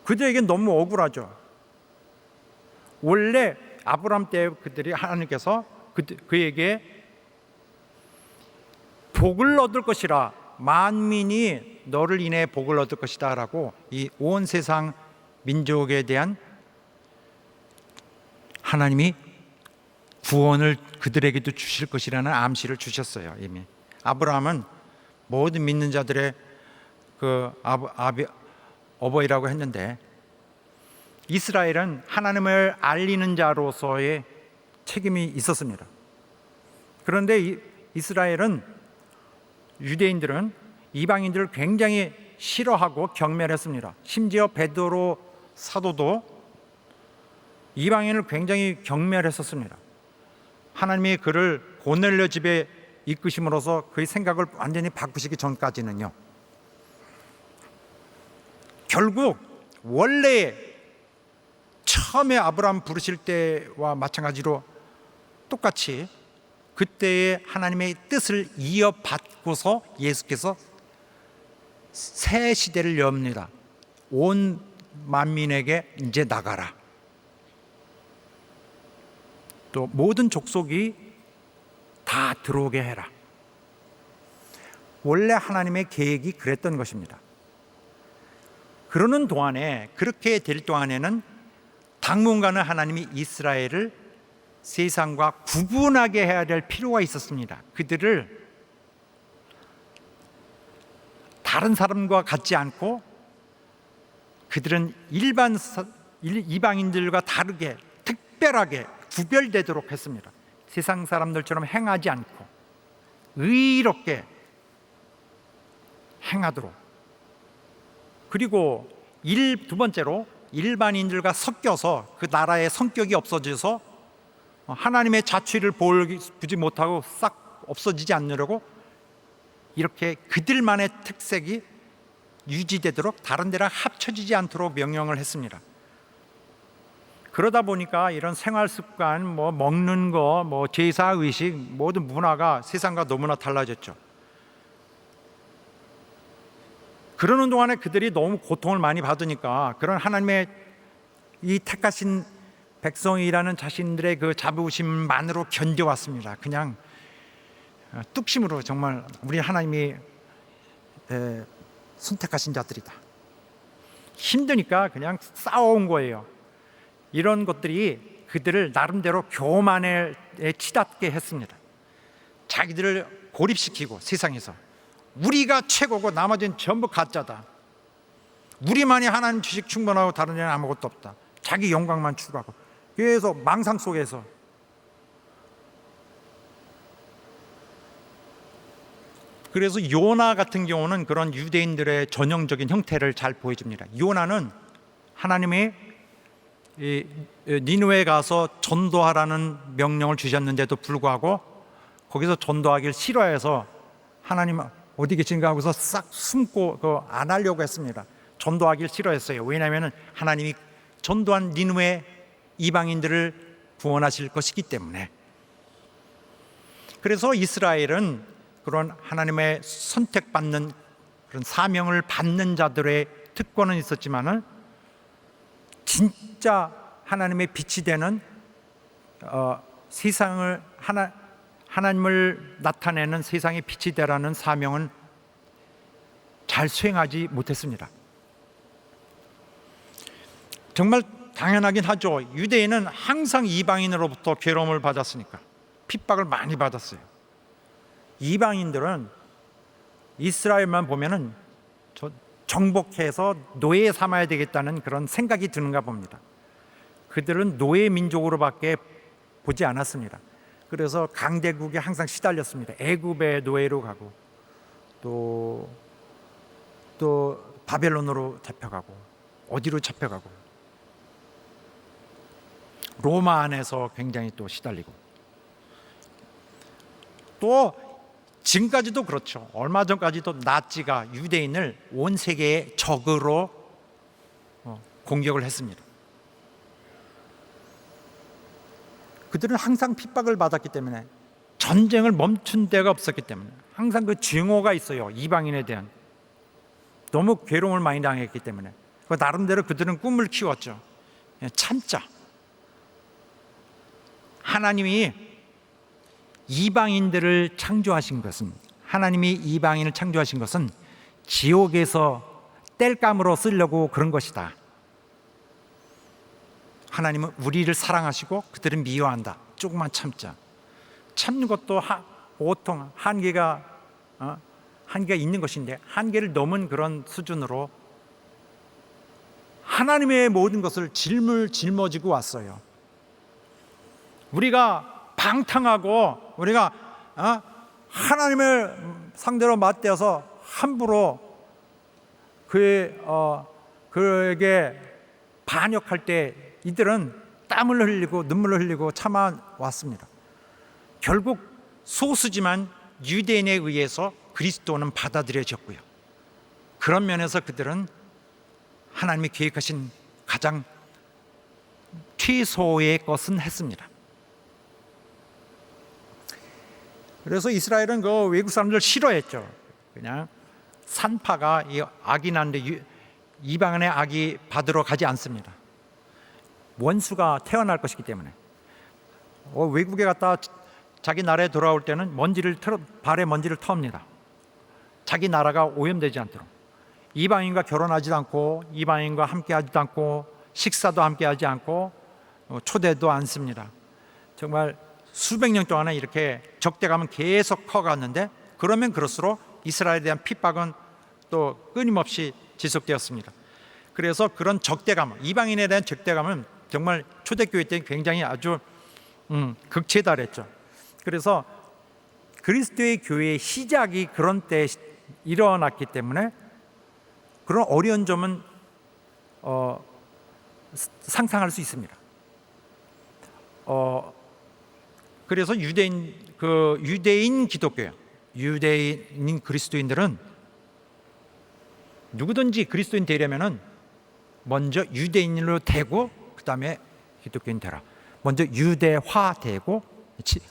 그들에게 너무 억울하죠. 원래 아브라함 때 그들이 하나님께서 그에게 복을 얻을 것이라, 만민이 너를 인해 복을 얻을 것이다 라고 이 온 세상 민족에 대한 하나님이 구원을 그들에게도 주실 것이라는 암시를 주셨어요. 이미 아브라함은 모든 믿는 자들의 어버이라고 했는데, 이스라엘은 하나님을 알리는 자로서의 책임이 있었습니다. 그런데 이스라엘은, 유대인들은 이방인들을 굉장히 싫어하고 경멸했습니다. 심지어 베드로 사도도 이방인을 굉장히 경멸했었습니다. 하나님이 그를 고넬료 집에 이끄심으로써 그의 생각을 완전히 바꾸시기 전까지는요. 결국 원래 처음에 아브라함 부르실 때와 마찬가지로 똑같이 그때의 하나님의 뜻을 이어받고서 예수께서 새 시대를 엽니다. 온 만민에게 이제 나가라. 또 모든 족속이 다 들어오게 해라. 원래 하나님의 계획이 그랬던 것입니다. 그러는 동안에, 그렇게 될 동안에는 당분간은 하나님이 이스라엘을 세상과 구분하게 해야 될 필요가 있었습니다. 그들을 다른 사람과 같지 않고 그들은 일반 이방인들과 다르게 특별하게 구별되도록 했습니다. 세상 사람들처럼 행하지 않고 의롭게 행하도록. 그리고 두 번째로 일반인들과 섞여서 그 나라의 성격이 없어져서 하나님의 자취를 보지 못하고 싹 없어지지 않으려고 이렇게 그들만의 특색이 유지되도록 다른 데랑 합쳐지지 않도록 명령을 했습니다. 그러다 보니까 이런 생활 습관, 먹는 거, 제사 의식, 모든 문화가 세상과 너무나 달라졌죠. 그러는 동안에 그들이 너무 고통을 많이 받으니까 그런 하나님의 이 택하신 백성이라는 자신들의 그 자부심만으로 견뎌왔습니다. 그냥 뚝심으로 정말 우리 하나님이 선택하신 자들이다. 힘드니까 그냥 싸워온 거예요. 이런 것들이 그들을 나름대로 교만에 치닫게 했습니다. 자기들을 고립시키고 세상에서 우리가 최고고 나머지는 전부 가짜다. 우리만이 하나님 지식 충분하고 다른 데는 아무것도 없다. 자기 영광만 추구하고 그래서 망상 속에서 그래서 요나 같은 경우는 그런 유대인들의 전형적인 형태를 잘 보여줍니다. 요나는 하나님이 니느웨에 가서 전도하라는 명령을 주셨는데도 불구하고 거기서 전도하기를 싫어해서 하나님 어디 계신가 하고서 싹 숨고 안 하려고 했습니다. 전도하기를 싫어했어요. 왜냐하면 하나님이 전도한 니느웨 이방인들을 구원하실 것이기 때문에. 그래서 이스라엘은 그런 하나님의 선택받는 그런 사명을 받는 자들의 특권은 있었지만은 진짜 하나님의 빛이 되는 세상을 하나님을 나타내는 세상의 빛이 되라는 사명은 잘 수행하지 못했습니다. 정말 당연하긴 하죠. 유대인은 항상 이방인으로부터 괴로움을 받았으니까 핍박을 많이 받았어요. 이방인들은 이스라엘만 보면은 정복해서 노예 삼아야 되겠다는 그런 생각이 드는가 봅니다. 그들은 노예 민족으로밖에 보지 않았습니다. 그래서 강대국에 항상 시달렸습니다. 애굽의 노예로 가고 또 바벨론으로 잡혀가고 어디로 잡혀가고 로마 안에서 굉장히 또 시달리고 또 지금까지도 그렇죠. 얼마 전까지도 나치가 유대인을 온 세계의 적으로 공격을 했습니다. 그들은 항상 핍박을 받았기 때문에 전쟁을 멈춘 데가 없었기 때문에 항상 그 증오가 있어요. 이방인에 대한 너무 괴로움을 많이 당했기 때문에 나름대로 그들은 꿈을 키웠죠. 참자. 하나님이 이방인들을 창조하신 것은 하나님이 이방인을 창조하신 것은 지옥에서 땔감으로 쓰려고 그런 것이다. 하나님은 우리를 사랑하시고 그들은 미워한다. 조금만 참자. 참는 것도 보통 한계가 있는 것인데 한계를 넘은 그런 수준으로 하나님의 모든 것을 짊어지고 왔어요. 우리가 방탕하고 우리가 하나님을 상대로 맞대어서 함부로 그에게 반역할 때 이들은 땀을 흘리고 눈물을 흘리고 참아왔습니다. 결국 소수지만 유대인에 의해서 그리스도는 받아들여졌고요. 그런 면에서 그들은 하나님이 계획하신 가장 최소의 것은 했습니다. 그래서 이스라엘은 그 외국 사람들 싫어했죠. 그냥 산파가 악이 나는데 이방인의 악이 받으러 가지 않습니다. 원수가 태어날 것이기 때문에 외국에 갔다 자기 나라에 돌아올 때는 발에 먼지를 텁니다. 자기 나라가 오염되지 않도록. 이방인과 결혼하지도 않고 이방인과 함께하지도 않고 식사도 함께하지 않고 초대도 않습니다. 정말 수백 년 동안에 이렇게 적대감은 계속 커갔는데 그러면 그럴수록 이스라엘에 대한 핍박은 또 끊임없이 지속되었습니다. 그래서 그런 적대감, 이방인에 대한 적대감은 정말 초대교회 때 굉장히 아주 극치에 달했죠. 그래서 그리스도의 교회의 시작이 그런 때 일어났기 때문에 그런 어려운 점은 상상할 수 있습니다. 그래서 유대인 기독교요, 유대인 그리스도인들은 누구든지 그리스도인 되려면은 먼저 유대인으로 되고 그 다음에 기독교인 되라. 먼저 유대화 되고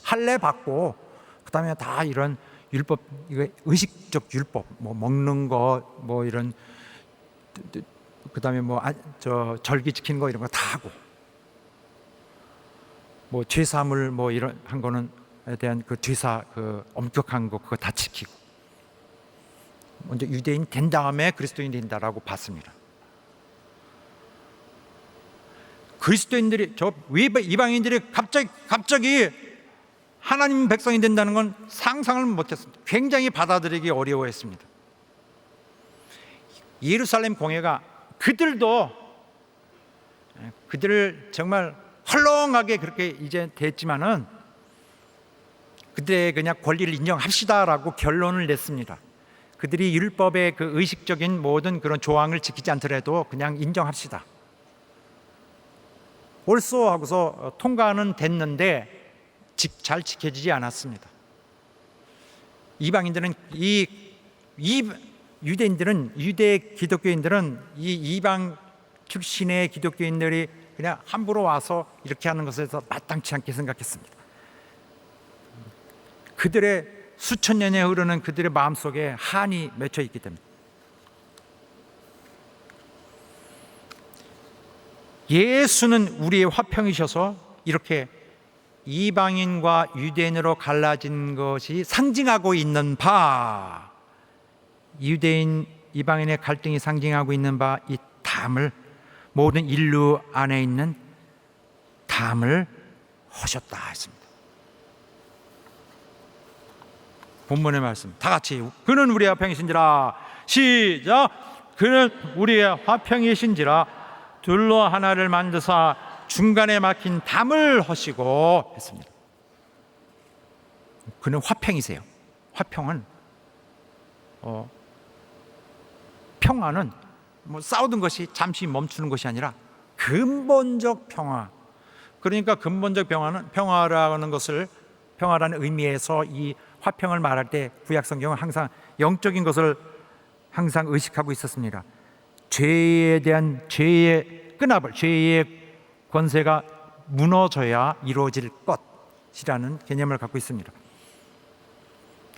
할례 받고 그 다음에 다 이런 율법, 의식적 율법, 뭐 먹는 거, 뭐 이런 그 다음에 절기 지키는 거 이런 거 다 하고. 뭐 죄사함을 뭐 이런 한 거는 에 대한 그 죄사 엄격한 거 그거 다 지키고 먼저 유대인 된 다음에 그리스도인 된다라고 봤습니다. 그리스도인들이 저 이방인들이 갑자기 하나님 백성이 된다는 건 상상을 못했습니다. 굉장히 받아들이기 어려워했습니다. 예루살렘 공회가 그들을 정말 헐렁하게 그렇게 이제 됐지만은 그들의 그냥 권리를 인정합시다라고 결론을 냈습니다. 그들이 율법의 그 의식적인 모든 그런 조항을 지키지 않더라도 그냥 인정합시다. 옳소 하고서 통과는 됐는데 잘 지켜지지 않았습니다. 이방인들은 유대 기독교인들은 이 이방 출신의 기독교인들이 그냥 함부로 와서 이렇게 하는 것에 대해서 마땅치 않게 생각했습니다. 그들의 수천 년에 흐르는 그들의 마음속에 한이 맺혀 있기 때문에 예수는 우리의 화평이셔서 이렇게 이방인과 유대인으로 갈라진 것이 상징하고 있는 바, 유대인 이방인의 갈등이 상징하고 있는 바 이 담을, 모든 인류 안에 있는 담을 하셨다 했습니다. 본문의 말씀 다 같이, 그는 우리의 화평이신지라. 시작. 그는 우리의 화평이신지라 둘로 하나를 만드사 중간에 막힌 담을 하시고 했습니다. 그는 화평이세요. 화평은 평화는 뭐 싸우던 것이 잠시 멈추는 것이 아니라 근본적 평화. 그러니까 근본적 평화라는 것을, 평화라는 의미에서 이 화평을 말할 때 구약 성경은 항상 영적인 것을 항상 의식하고 있었습니다. 죄에 대한 죄의 권세가 무너져야 이루어질 것이라는 개념을 갖고 있습니다.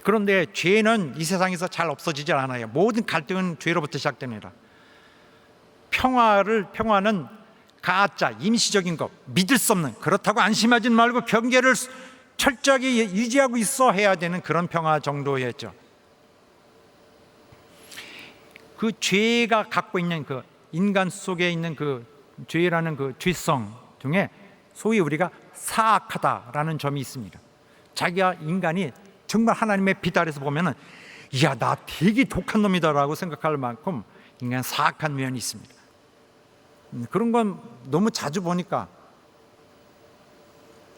그런데 죄는 이 세상에서 잘 없어지지 않아요. 모든 갈등은 죄로부터 시작됩니다. 평화는 가짜, 임시적인 것, 믿을 수 없는, 그렇다고 안심하지 말고 경계를 철저하게 유지하고 있어 해야 되는 그런 평화 정도였죠. 그 죄가 갖고 있는 그 인간 속에 있는 그 죄라는 그 죄성 중에 소위 우리가 사악하다라는 점이 있습니다. 자기가 인간이 정말 하나님의 빛 아래서 보면은 이야, 나 되게 독한 놈이다라고 생각할 만큼 인간 사악한 면이 있습니다. 그런 건 너무 자주 보니까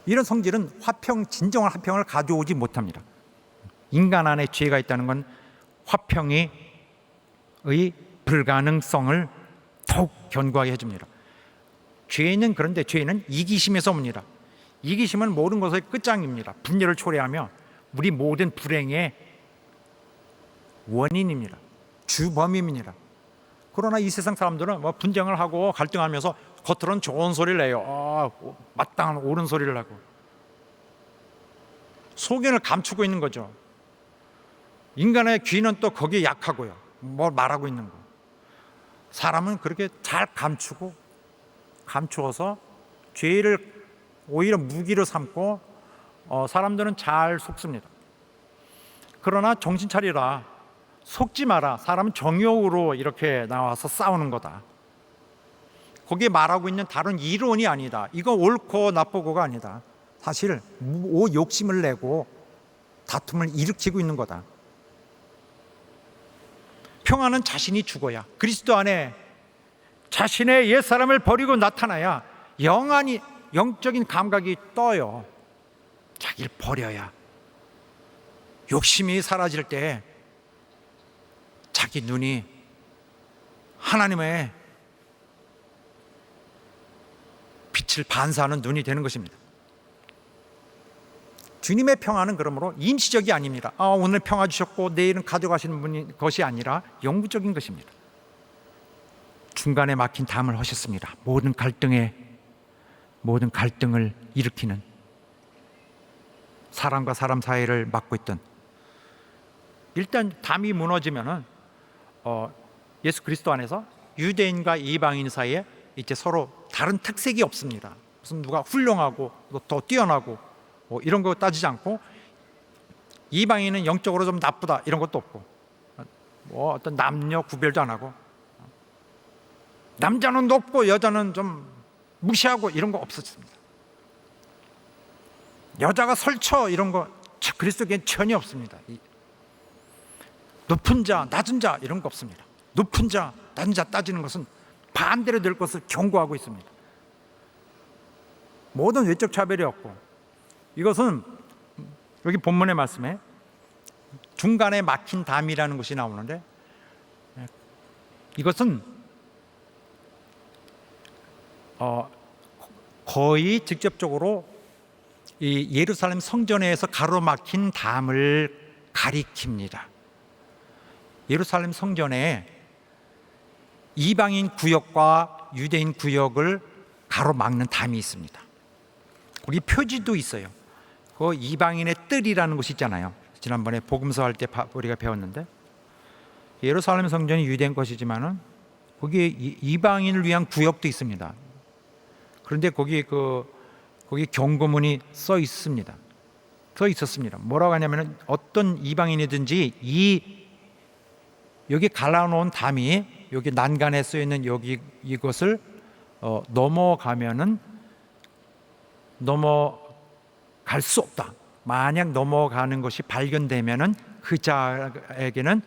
이런 성질은 진정한 화평을 가져오지 못합니다. 인간 안에 죄가 있다는 건 화평의 불가능성을 더욱 견고하게 해줍니다. 그런데 죄는 이기심에서 옵니다. 이기심은 모든 것의 끝장입니다. 분열을 초래하며 우리 모든 불행의 원인입니다. 주범입니다. 그러나 이 세상 사람들은 뭐 분쟁을 하고 갈등하면서 겉으로는 좋은 소리를 내요. 마땅한 옳은 소리를 하고 속에는 감추고 있는 거죠. 인간의 귀는 또 거기에 약하고요. 뭘 말하고 있는 거. 사람은 그렇게 잘 감추어서 죄를 오히려 무기로 삼고 사람들은 잘 속습니다. 그러나 정신 차리라, 속지 마라. 사람은 정욕으로 이렇게 나와서 싸우는 거다. 거기에 말하고 있는 다른 이론이 아니다. 이거 옳고 나쁘고가 아니다. 사실 욕심을 내고 다툼을 일으키고 있는 거다. 평화는 자신이 죽어야, 그리스도 안에 자신의 옛사람을 버리고 나타나야 영적인 감각이 떠요. 자기를 버려야. 욕심이 사라질 때 자기 눈이 하나님의 빛을 반사하는 눈이 되는 것입니다. 주님의 평화는 그러므로 임시적이 아닙니다. 오늘 평화 주셨고 내일은 가져가시는 분이 것이 아니라 영구적인 것입니다. 중간에 막힌 담을 하셨습니다. 모든 갈등을 일으키는, 사람과 사람 사이를 막고 있던, 일단 담이 무너지면은 예수 그리스도 안에서 유대인과 이방인 사이에 이제 서로 다른 특색이 없습니다. 무슨 누가 훌륭하고 더 뛰어나고 이런 거 따지지 않고, 이방인은 영적으로 좀 나쁘다 이런 것도 없고, 어떤 남녀 구별도 안 하고, 남자는 높고 여자는 좀 무시하고 이런 거 없었습니다. 여자가 설쳐 이런 거 그리스도교엔 전혀 없습니다. 높은 자, 낮은 자 이런 거 없습니다. 높은 자, 낮은 자 따지는 것은 반대로 될 것을 경고하고 있습니다. 모든 외적 차별이 없고, 이것은 여기 본문의 말씀에 중간에 막힌 담이라는 것이 나오는데, 이것은 거의 직접적으로 이 예루살렘 성전에서 가로막힌 담을 가리킵니다. 예루살렘 성전에 이방인 구역과 유대인 구역을 가로막는 담이 있습니다. 거기 표지도 있어요. 그 이방인의 뜰이라는 곳이 있잖아요. 지난번에 복음서 할 때 우리가 배웠는데, 예루살렘 성전이 유대인 것이지만은 거기에 이방인을 위한 구역도 있습니다. 그런데 거기 경고문이 써 있습니다. 써 있었습니다. 뭐라고 하냐면은 어떤 이방인이든지 여기 갈라놓은 담이 여기 난간에 써 있는 이것을 넘어가면은 넘어갈 수 없다. 만약 넘어가는 것이 발견되면은 그 자에게는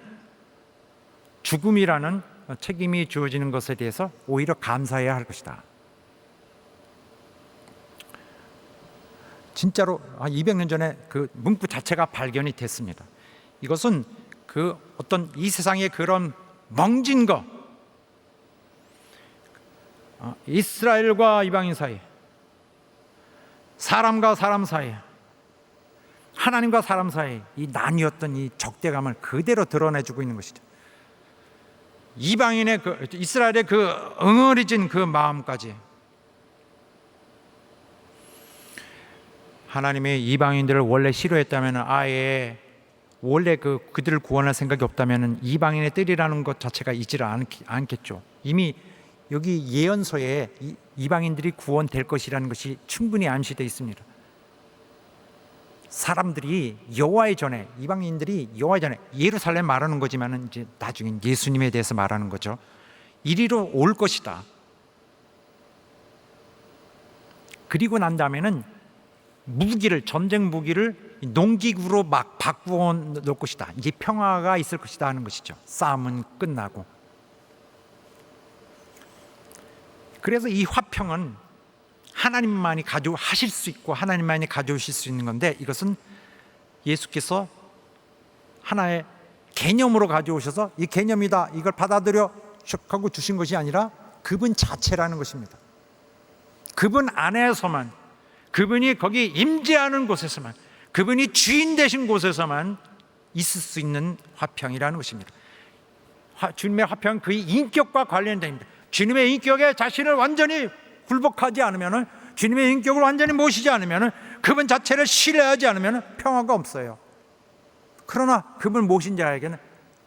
죽음이라는 책임이 주어지는 것에 대해서 오히려 감사해야 할 것이다. 진짜로 200년 전에 그 문구 자체가 발견이 됐습니다. 이것은 그 어떤 이 세상의 그런 멍진 거, 이스라엘과 이방인 사이, 사람과 사람 사이, 하나님과 사람 사이 이 나뉘었던 이 적대감을 그대로 드러내주고 있는 것이죠. 이방인의 이스라엘의 그 응어리진 그 마음까지, 하나님이 이방인들을 원래 싫어했다면, 아예 원래 그들을 구원할 생각이 없다면 이방인의 뜰이라는 것 자체가 있지를 않겠죠. 이미 여기 예언서에 이방인들이 구원될 것이라는 것이 충분히 암시되어 있습니다. 사람들이 여호와의 전에, 이방인들이 여호와의 전에, 예루살렘 말하는 거지만 이제 나중에 예수님에 대해서 말하는 거죠. 이리로 올 것이다. 그리고 난 다음에는 전쟁 무기를 농기구로 막 바꾸어 놓을 것이다. 이제 평화가 있을 것이다 하는 것이죠. 싸움은 끝나고. 그래서 이 화평은 하나님만이 가져하실 수 있고 하나님만이 가져오실 수 있는 건데, 이것은 예수께서 하나의 개념으로 가져오셔서 이 개념이다, 이걸 받아들여 하고 주신 것이 아니라 그분 자체라는 것입니다. 그분 안에서만, 그분이 거기 임재하는 곳에서만, 그분이 주인 되신 곳에서만 있을 수 있는 화평이라는 것입니다. 주님의 화평은 그의 인격과 관련됩니다. 주님의 인격에 자신을 완전히 굴복하지 않으면, 주님의 인격을 완전히 모시지 않으면, 그분 자체를 신뢰하지 않으면 평화가 없어요. 그러나 그분 모신 자에게는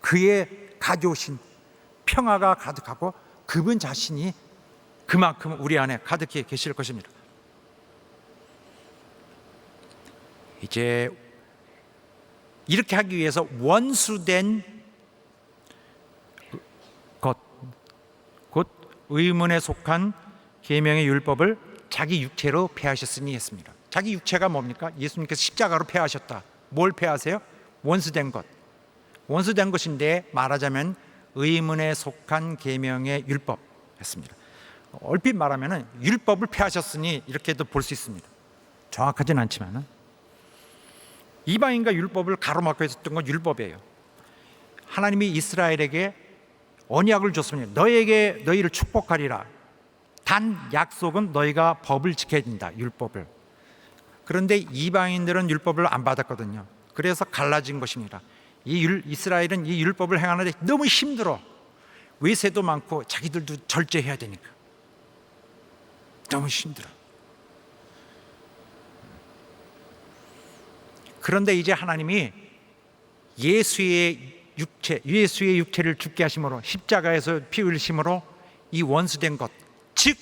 그의 가져오신 평화가 가득하고 그분 자신이 그만큼 우리 안에 가득히 계실 것입니다. 이제 이렇게 하기 위해서 원수된 것, 곧 의문에 속한 계명의 율법을 자기 육체로 폐하셨으니 했습니다. 자기 육체가 뭡니까? 예수님께서 십자가로 폐하셨다. 뭘 폐하세요? 원수된 것. 원수된 것인데 말하자면 의문에 속한 계명의 율법 했습니다. 얼핏 말하면 율법을 폐하셨으니 이렇게도 볼 수 있습니다. 정확하진 않지만 이방인과 율법을 가로막고 있었던 건 율법이에요. 하나님이 이스라엘에게 언약을 줬습니다. 너희를 축복하리라. 단 약속은 너희가 법을 지켜야 된다. 율법을. 그런데 이방인들은 율법을 안 받았거든요. 그래서 갈라진 것입니다. 이스라엘은 이 율법을 행하는데 너무 힘들어. 외세도 많고 자기들도 절제해야 되니까 너무 힘들어. 그런데 이제 하나님이 예수의 육체를 죽게 하심으로, 십자가에서 피 흘리심으로 이 원수된 것, 즉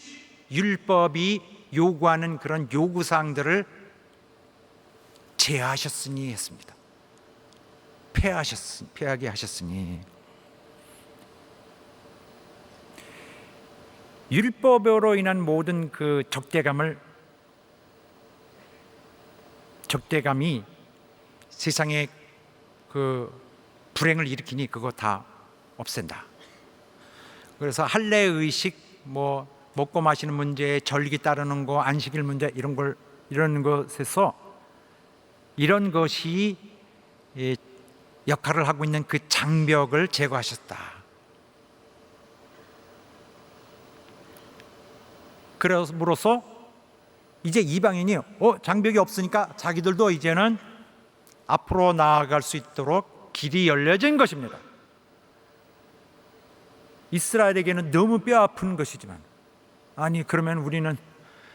율법이 요구하는 그런 요구사항들을 제하셨으니 했습니다. 폐하게 하셨으니. 율법으로 인한 모든 그 적대감이 세상에 그 불행을 일으키니 그거 다 없앤다. 그래서 할례 의식, 뭐 먹고 마시는 문제, 절기 따르는 거, 안식일 문제, 이런 것에서 이런 것이 역할을 하고 있는 그 장벽을 제거하셨다. 그럼으로써 이제 이방인이 장벽이 없으니까 자기들도 이제는 앞으로 나아갈 수 있도록 길이 열려진 것입니다. 이스라엘에게는 너무 뼈아픈 것이지만, 아니 그러면 우리는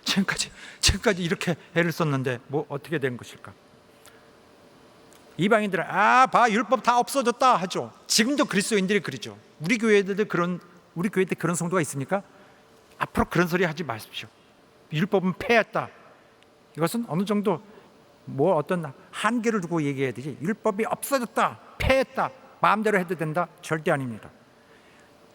지금까지 이렇게 애를 썼는데 뭐 어떻게 된 것일까? 이방인들은 봐 율법 다 없어졌다 하죠. 지금도 그리스도인들이 그러죠. 우리 교회 때 그런 성도가 있습니까? 앞으로 그런 소리 하지 마십시오. 율법은 폐했다. 이것은 어느 정도 뭐 어떤 한계를 두고 얘기해야 되지, 율법이 없어졌다, 폐했다, 마음대로 해도 된다, 절대 아닙니다.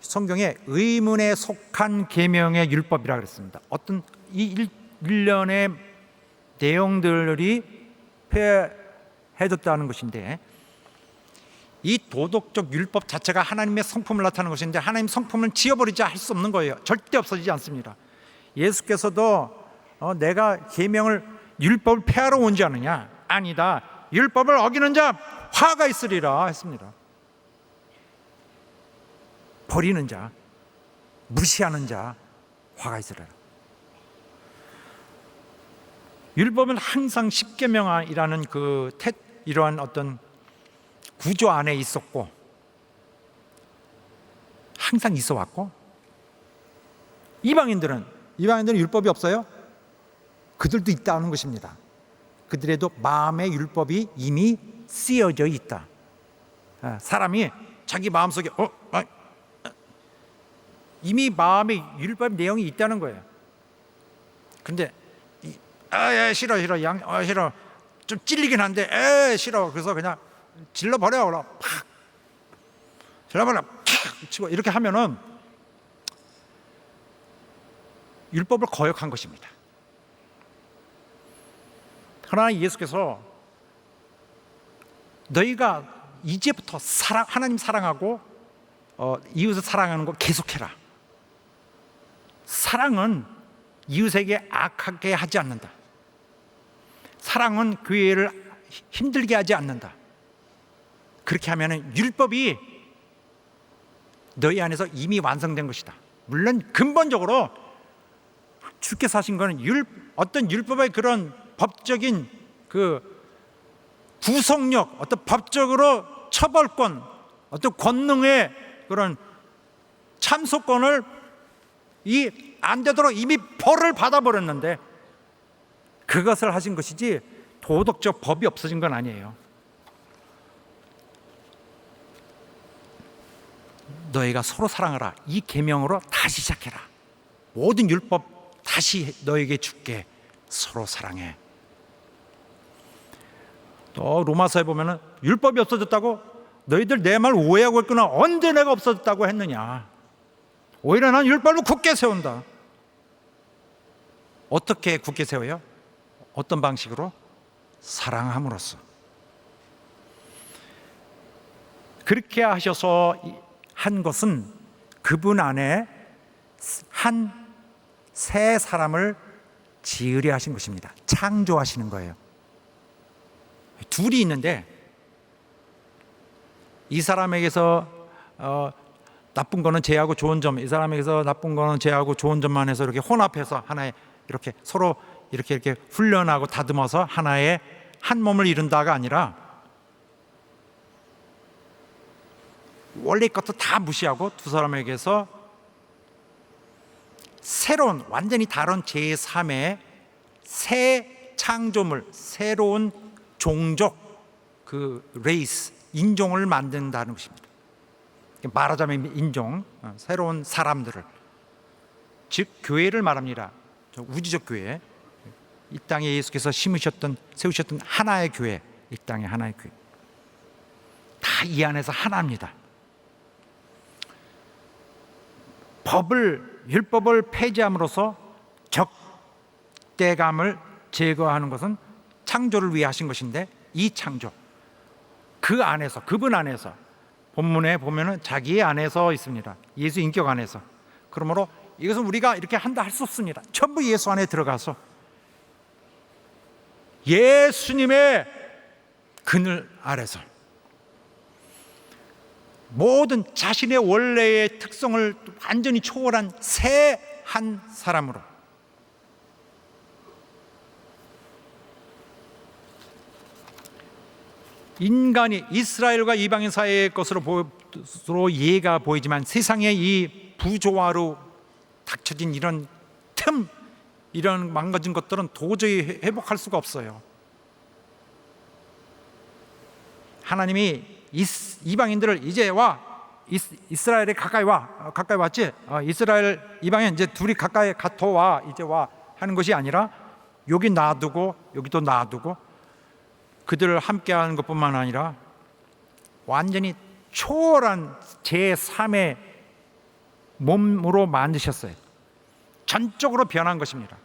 성경에 의문에 속한 계명의 율법이라 그랬습니다. 어떤 이 일련의 내용들이 폐해졌다는 것인데, 이 도덕적 율법 자체가 하나님의 성품을 나타내는 것인데, 하나님 성품을 지워버리자 할 수 없는 거예요. 절대 없어지지 않습니다. 예수께서도 내가 계명을 율법을 폐하러 온 지 아느냐? 아니다. 율법을 어기는 자 화가 있으리라 했습니다. 버리는 자, 무시하는 자 화가 있으리라. 율법은 항상 십계명이라는 이러한 어떤 구조 안에 있었고, 항상 있어 왔고, 이방인들은 율법이 없어요? 그들도 있다는 것입니다. 그들에도 마음의 율법이 이미 쓰여져 있다. 사람이 자기 마음속에 이미 마음에 율법 내용이 있다는 거예요. 근데 싫어, 싫어, 좀 찔리긴 한데 싫어. 그래서 그냥 질러버려. 팍 질러버려, 팍 치고 이렇게 하면은 율법을 거역한 것입니다. 그러나 예수께서 너희가 이제부터 하나님 사랑하고 이웃을 사랑하는 거 계속해라. 사랑은 이웃에게 악하게 하지 않는다. 사랑은 교회를 힘들게 하지 않는다. 그렇게 하면 율법이 너희 안에서 이미 완성된 것이다. 물론 근본적으로 주께서 하신 것은 어떤 율법의 그런 법적인 그 구속력, 어떤 법적으로 처벌권, 어떤 권능의 그런 참소권을 안 되도록 이미 벌을 받아버렸는데, 그것을 하신 것이지 도덕적 법이 없어진 건 아니에요. 너희가 서로 사랑하라. 이 계명으로 다시 시작해라. 모든 율법 다시 너에게 줄게. 서로 사랑해. 또 로마서에 보면은 율법이 없어졌다고? 너희들 내 말 오해하고 있구나. 언제 내가 없어졌다고 했느냐? 오히려 난 율법을 굳게 세운다. 어떻게 굳게 세워요? 어떤 방식으로? 사랑함으로써. 그렇게 하셔서 한 것은 그분 안에 새 사람을 지으려 하신 것입니다. 창조하시는 거예요. 둘이 있는데 이 사람에게서 나쁜 거는 쟤하고 좋은 점, 이 사람에게서 나쁜 거는 쟤하고 좋은 점만 해서 이렇게 혼합해서 하나의 이렇게 서로 이렇게 훈련하고 다듬어서 하나의 한 몸을 이룬다가 아니라, 원래 것도 다 무시하고 두 사람에게서 새로운 완전히 다른 제3의 새 창조물, 새로운 종족, 그 레이스, 인종을 만든다는 것입니다. 말하자면 인종, 새로운 사람들을, 즉 교회를 말합니다. 우주적 교회, 이 땅에 예수께서 세우셨던 하나의 교회, 이 땅의 하나의 교회, 다 이 안에서 하나입니다. 법을 율법을 폐지함으로써 적대감을 제거하는 것은 창조를 위해 하신 것인데, 이 창조, 그 안에서, 그분 안에서, 본문에 보면은 자기 안에서 있습니다. 예수 인격 안에서. 그러므로 이것은 우리가 이렇게 한다 할 수 없습니다. 전부 예수 안에 들어가서 예수님의 그늘 아래서 모든 자신의 원래의 특성을 완전히 초월한 새 한 사람으로 인간이 이스라엘과 이방인 사이의 것으로 이해가 보이지만, 세상의 이 부조화로 닥쳐진 이런 틈, 이런 망가진 것들은 도저히 회복할 수가 없어요. 하나님이 이방인들을 이제 와, 이스라엘에 가까이 와, 가까이 왔지? 이스라엘 이방인 이제 둘이 가까이 같어 와, 이제 와 하는 것이 아니라, 여기 놔두고 여기도 놔두고 그들을 함께하는 것뿐만 아니라 완전히 초월한 제3의 몸으로 만드셨어요. 전적으로 변한 것입니다.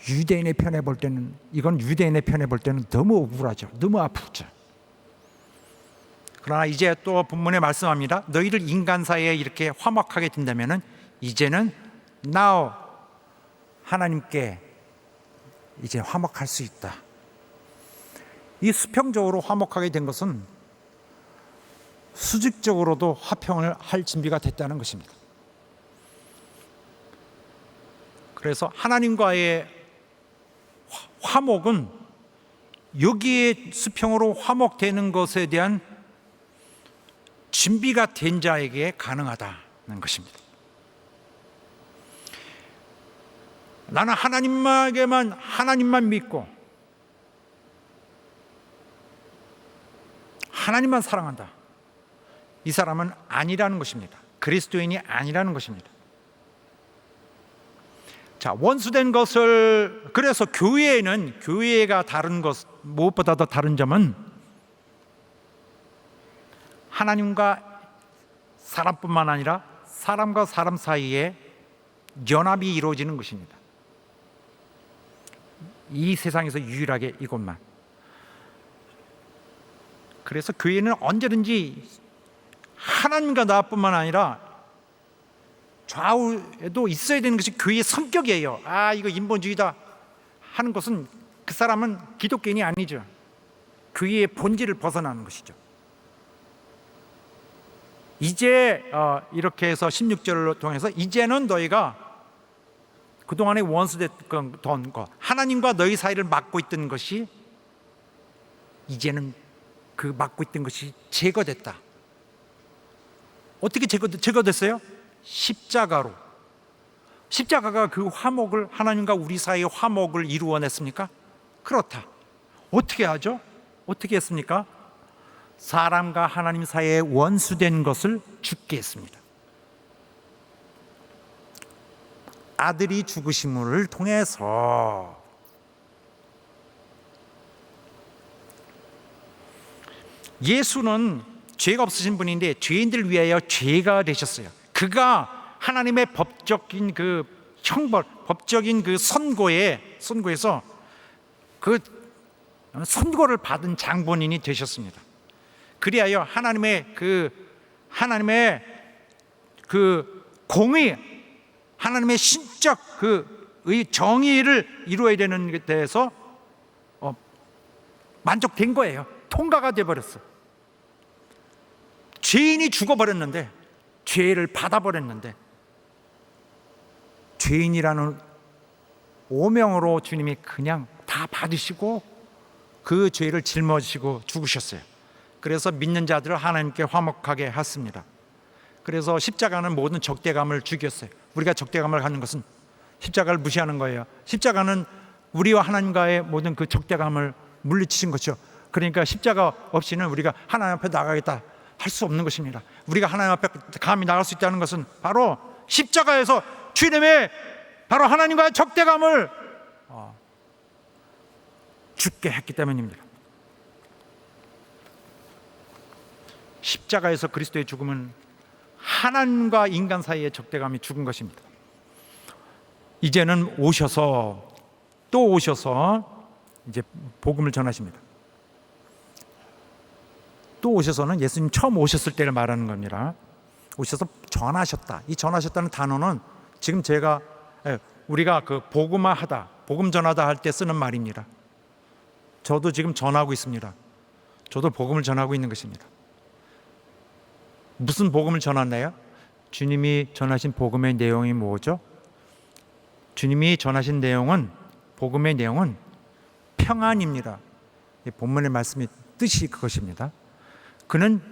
유대인의 편에 볼 때는, 이건 유대인의 편에 볼 때는 너무 억울하죠. 너무 아프죠. 그러나 이제 또 본문에 말씀합니다. 너희들 인간 사이에 이렇게 화목하게 된다면은 이제는 now 하나님께 이제 화목할 수 있다. 이 수평적으로 화목하게 된 것은 수직적으로도 화평을 할 준비가 됐다는 것입니다. 그래서 하나님과의 화목은 여기에 수평으로 화목되는 것에 대한 준비가 된 자에게 가능하다는 것입니다. 나는 하나님만 믿고 하나님만 사랑한다. 이 사람은 아니라는 것입니다. 그리스도인이 아니라는 것입니다. 자, 원수된 것을, 그래서 교회가 다른 것, 무엇보다 더 다른 점은 하나님과 사람뿐만 아니라 사람과 사람 사이에 연합이 이루어지는 것입니다. 이 세상에서 유일하게 이곳만. 그래서 교회는 언제든지 하나님과 나뿐만 아니라 좌우에도 있어야 되는 것이 교회의 성격이에요. 이거 인본주의다 하는 것은 그 사람은 기독교인이 아니죠. 교회의 본질을 벗어나는 것이죠. 이제 이렇게 해서 16절을 통해서 이제는 너희가 그동안에 원수됐던 것, 하나님과 너희 사이를 막고 있던 것이 이제는 그 막고 있던 것이 제거됐다. 어떻게 제거됐어요? 십자가로. 십자가가 그 화목을, 하나님과 우리 사이의 화목을 이루어냈습니까? 그렇다. 어떻게 하죠? 어떻게 했습니까? 사람과 하나님 사이에 원수된 것을 죽게 했습니다. 아들이 죽으심을 통해서. 예수는 죄가 없으신 분인데 죄인들 위하여 죄가 되셨어요. 그가 하나님의 법적인 그 형벌, 법적인 그 선고에서 그 선고를 받은 장본인이 되셨습니다. 그리하여 하나님의 공의, 하나님의 신적 의 정의를 이루어야 되는 것에 대해서 만족된 거예요. 통과가 되어버렸어. 죄인이 죽어버렸는데, 죄를 받아버렸는데, 죄인이라는 오명으로 주님이 그냥 다 받으시고 그 죄를 짊어지시고 죽으셨어요. 그래서 믿는 자들을 하나님께 화목하게 했습니다. 그래서 십자가는 모든 적대감을 죽였어요. 우리가 적대감을 갖는 것은 십자가를 무시하는 거예요. 십자가는 우리와 하나님과의 모든 그 적대감을 물리치신 것이죠. 그러니까 십자가 없이는 우리가 하나님 앞에 나가겠다 할 수 없는 것입니다. 우리가 하나님 앞에 감히 나갈 수 있다는 것은 바로 십자가에서 주님의 바로 하나님과의 적대감을 죽게 했기 때문입니다. 십자가에서 그리스도의 죽음은 하나님과 인간 사이의 적대감이 죽은 것입니다. 이제는 오셔서 또 오셔서 이제 복음을 전하십니다. 또 오셔서는 예수님 처음 오셨을 때를 말하는 겁니다. 오셔서 전하셨다. 이 전하셨다는 단어는 지금 우리가 그 복음화하다, 복음 전하다 할 때 쓰는 말입니다. 저도 지금 전하고 있습니다. 저도 복음을 전하고 있는 것입니다. 무슨 복음을 전하나요? 주님이 전하신 복음의 내용이 뭐죠? 주님이 전하신 내용은, 복음의 내용은 평안입니다. 본문의 말씀의 뜻이 그것입니다. 그는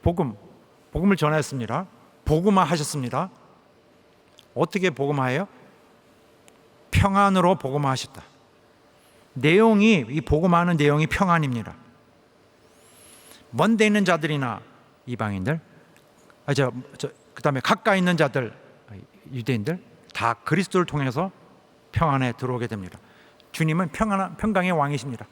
복음을 전하였습니다. 복음화하셨습니다. 어떻게 복음화해요? 평안으로 복음화하셨다. 내용이, 이 복음화하는 내용이 평안입니다. 먼데 있는 자들이나 이방인들, 그 다음에 가까이 있는 자들, 유대인들 다 그리스도를 통해서 평안에 들어오게 됩니다. 주님은 평강의 왕이십니다.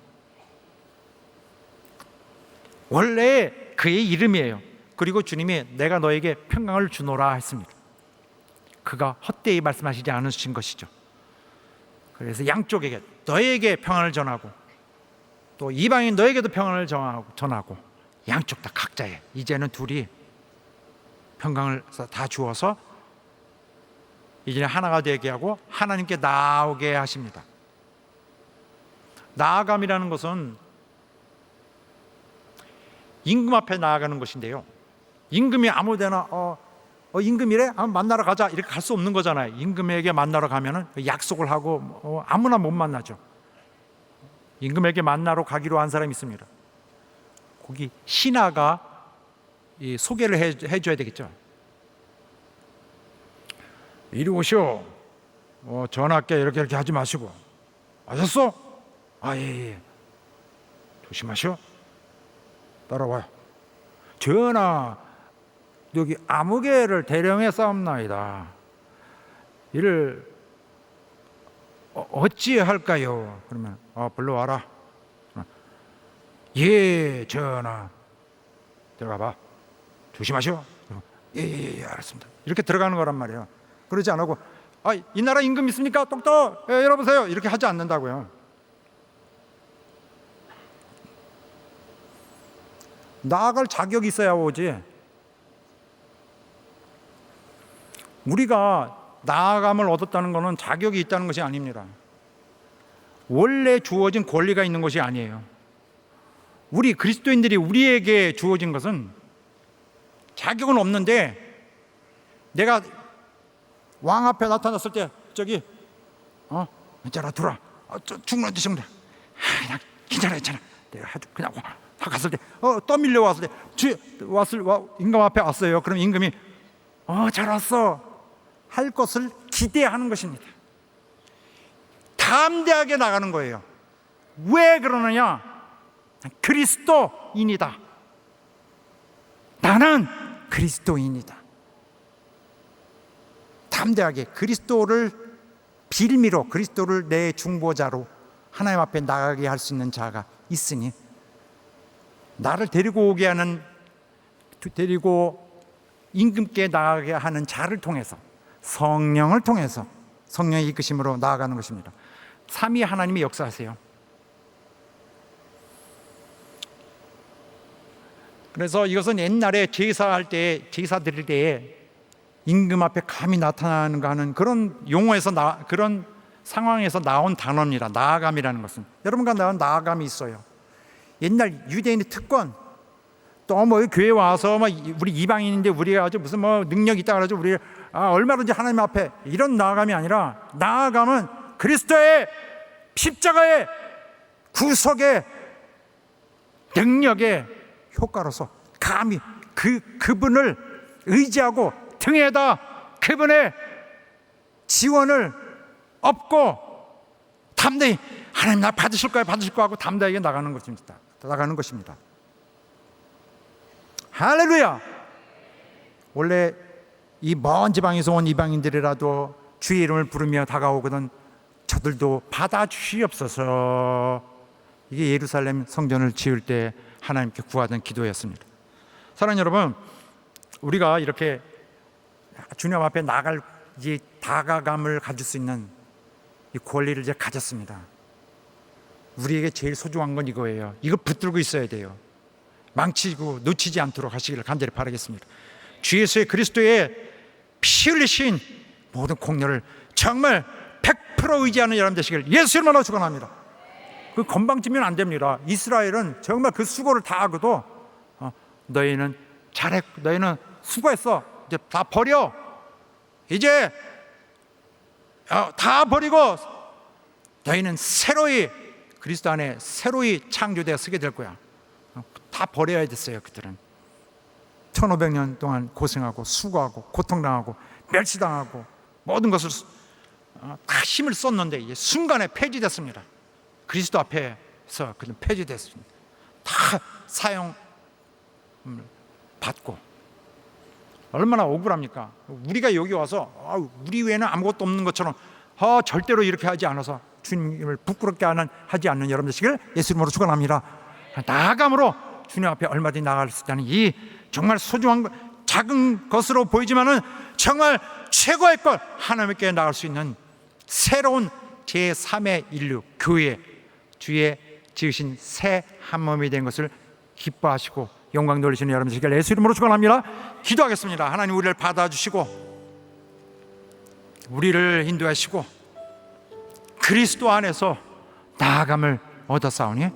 원래 그의 이름이에요. 그리고 주님이 내가 너에게 평강을 주노라 했습니다. 그가 헛되이 말씀하시지 않으신 것이죠. 그래서 양쪽에게 너에게 평안을 전하고 또 이방인 너에게도 평안을 전하고 양쪽 다 각자에 이제는 둘이 평강을 다 주어서 이제 하나가 되게 하고 하나님께 나오게 하십니다. 나아감이라는 것은 임금 앞에 나아가는 것인데요, 임금이 아무데나 임금이래? 만나러 가자 이렇게 갈 수 없는 거잖아요. 임금에게 만나러 가면은 약속을 하고 아무나 못 만나죠. 임금에게 만나러 가기로 한 사람이 있습니다. 거기 신하가 소개를 해줘야 되겠죠. 이리 오시오. 전하께 이렇게 하지 마시고. 아셨어? 예. 조심하시오. 따라와요. 전하, 여기 아무개를 대령에 싸움나이다. 이를 어찌 할까요? 그러면 불러와라. 예, 전하. 들어가 봐. 조심하시오. 예, 알았습니다. 이렇게 들어가는 거란 말이에요. 그러지 않고 이 나라 임금 있습니까? 똑똑 열어보세요. 이렇게 하지 않는다고요. 나아갈 자격이 있어야 오지. 우리가 나아감을 얻었다는 것은 자격이 있다는 것이 아닙니다. 원래 주어진 권리가 있는 것이 아니에요. 우리 그리스도인들이 우리에게 주어진 것은 자격은 없는데, 내가 왕 앞에 나타났을 때 저기 괜찮아 들어와. 죽는 듯이 그냥 괜찮아. 내가 그냥 갔을 때 떠밀려 왔을 때 임금 앞에 왔어요. 그럼 임금이 잘 왔어 할 것을 기대하는 것입니다. 담대하게 나가는 거예요. 왜 그러느냐? 그리스도인이다. 나는 그리스도인이다. 담대하게 그리스도를 빌미로, 그리스도를 내 중보자로 하나님 앞에 나가게 할 수 있는 자가 있으니, 나를 데리고 임금께 나가게 하는 자를 통해서, 성령을 통해서, 성령의 이끄심으로 나아가는 것입니다. 삼위 하나님이 역사하세요. 그래서 이것은 옛날에 제사 드릴 때에 임금 앞에 감히 나타나는가 하는 그런 용어에서 그런 상황에서 나온 단어입니다. 나아감이라는 것은 여러분과 나온 나아감이 있어요. 옛날 유대인의 특권, 또 교회 와서 우리 이방인인데 우리가 아주 무슨 능력이 있다 그러죠. 우리 얼마든지 하나님 앞에, 이런 나아감이 아니라, 나아감은 그리스도의 십자가의 구속의 능력의 효과로서 감히 그분을 의지하고 등에다 그분의 지원을 얻고 담대히 하나님 나 받으실 거야 하고 담대하게 나가는 것입니다. 할렐루야. 원래 이 먼 지방에서 온 이방인들이라도 주의 이름을 부르며 다가오거든 저들도 받아주시옵소서. 이게 예루살렘 성전을 지을 때 하나님께 구하던 기도였습니다. 사랑하는 여러분, 우리가 이렇게 주님 앞에 나갈 이 다가감을 가질 수 있는 이 권리를 이제 가졌습니다. 우리에게 제일 소중한 건 이거예요. 이거 붙들고 있어야 돼요. 망치고 놓치지 않도록 하시기를 간절히 바라겠습니다. 주 예수의 그리스도의 피 흘리신 모든 공로를 정말 100% 의지하는 여러분 되시길 예수 이름으로 축원합니다. 그 건방지면 안 됩니다. 이스라엘은 정말 그 수고를 다 하고도 너희는 잘했고 너희는 수고했어. 이제 다 버려. 이제 다 버리고 너희는 새로이 그리스도 안에 새로이 창조되어 서게 될 거야. 다 버려야 됐어요. 그들은 1500년 동안 고생하고 수고하고 고통당하고 멸시당하고 모든 것을 다 힘을 썼는데 이제 순간에 폐지됐습니다. 그리스도 앞에서 그는 폐지됐습니다. 다 사용 받고 얼마나 억울합니까? 우리가 여기 와서 우리 외에는 아무것도 없는 것처럼 절대로 이렇게 하지 않아서 주님을 부끄럽게 하지 않는 여러분 되시길 예수 이름으로 축원합니다. 나아감으로 주님 앞에 얼마든지 나아갈 수 있다는 이 정말 소중한 작은 것으로 보이지만은 정말 최고의 것 하나님께 나갈 수 있는 새로운 제3의 인류 교회 주의 지으신 새 한 몸이 된 것을 기뻐하시고 영광 돌리시는 여러분 되시길 예수 이름으로 축원합니다. 기도하겠습니다. 하나님 우리를 받아주시고 우리를 인도하시고 그리스도 안에서 나아감을 얻었사오니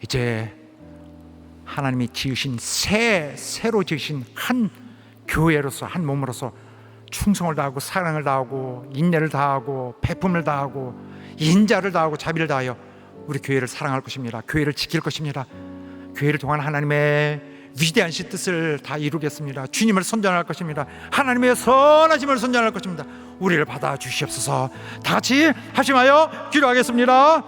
이제 하나님이 지으신 새로 지으신 한 교회로서 한 몸으로서 충성을 다하고 사랑을 다하고 인내를 다하고 베품을 다하고 인자를 다하고 자비를 다하여 우리 교회를 사랑할 것입니다. 교회를 지킬 것입니다. 교회를 통한 하나님의 위대한 뜻을 다 이루겠습니다. 주님을 선전할 것입니다. 하나님의 선하심을 선전할 것입니다. 우리를 받아 주시옵소서. 다 같이 합심하여 기도하겠습니다.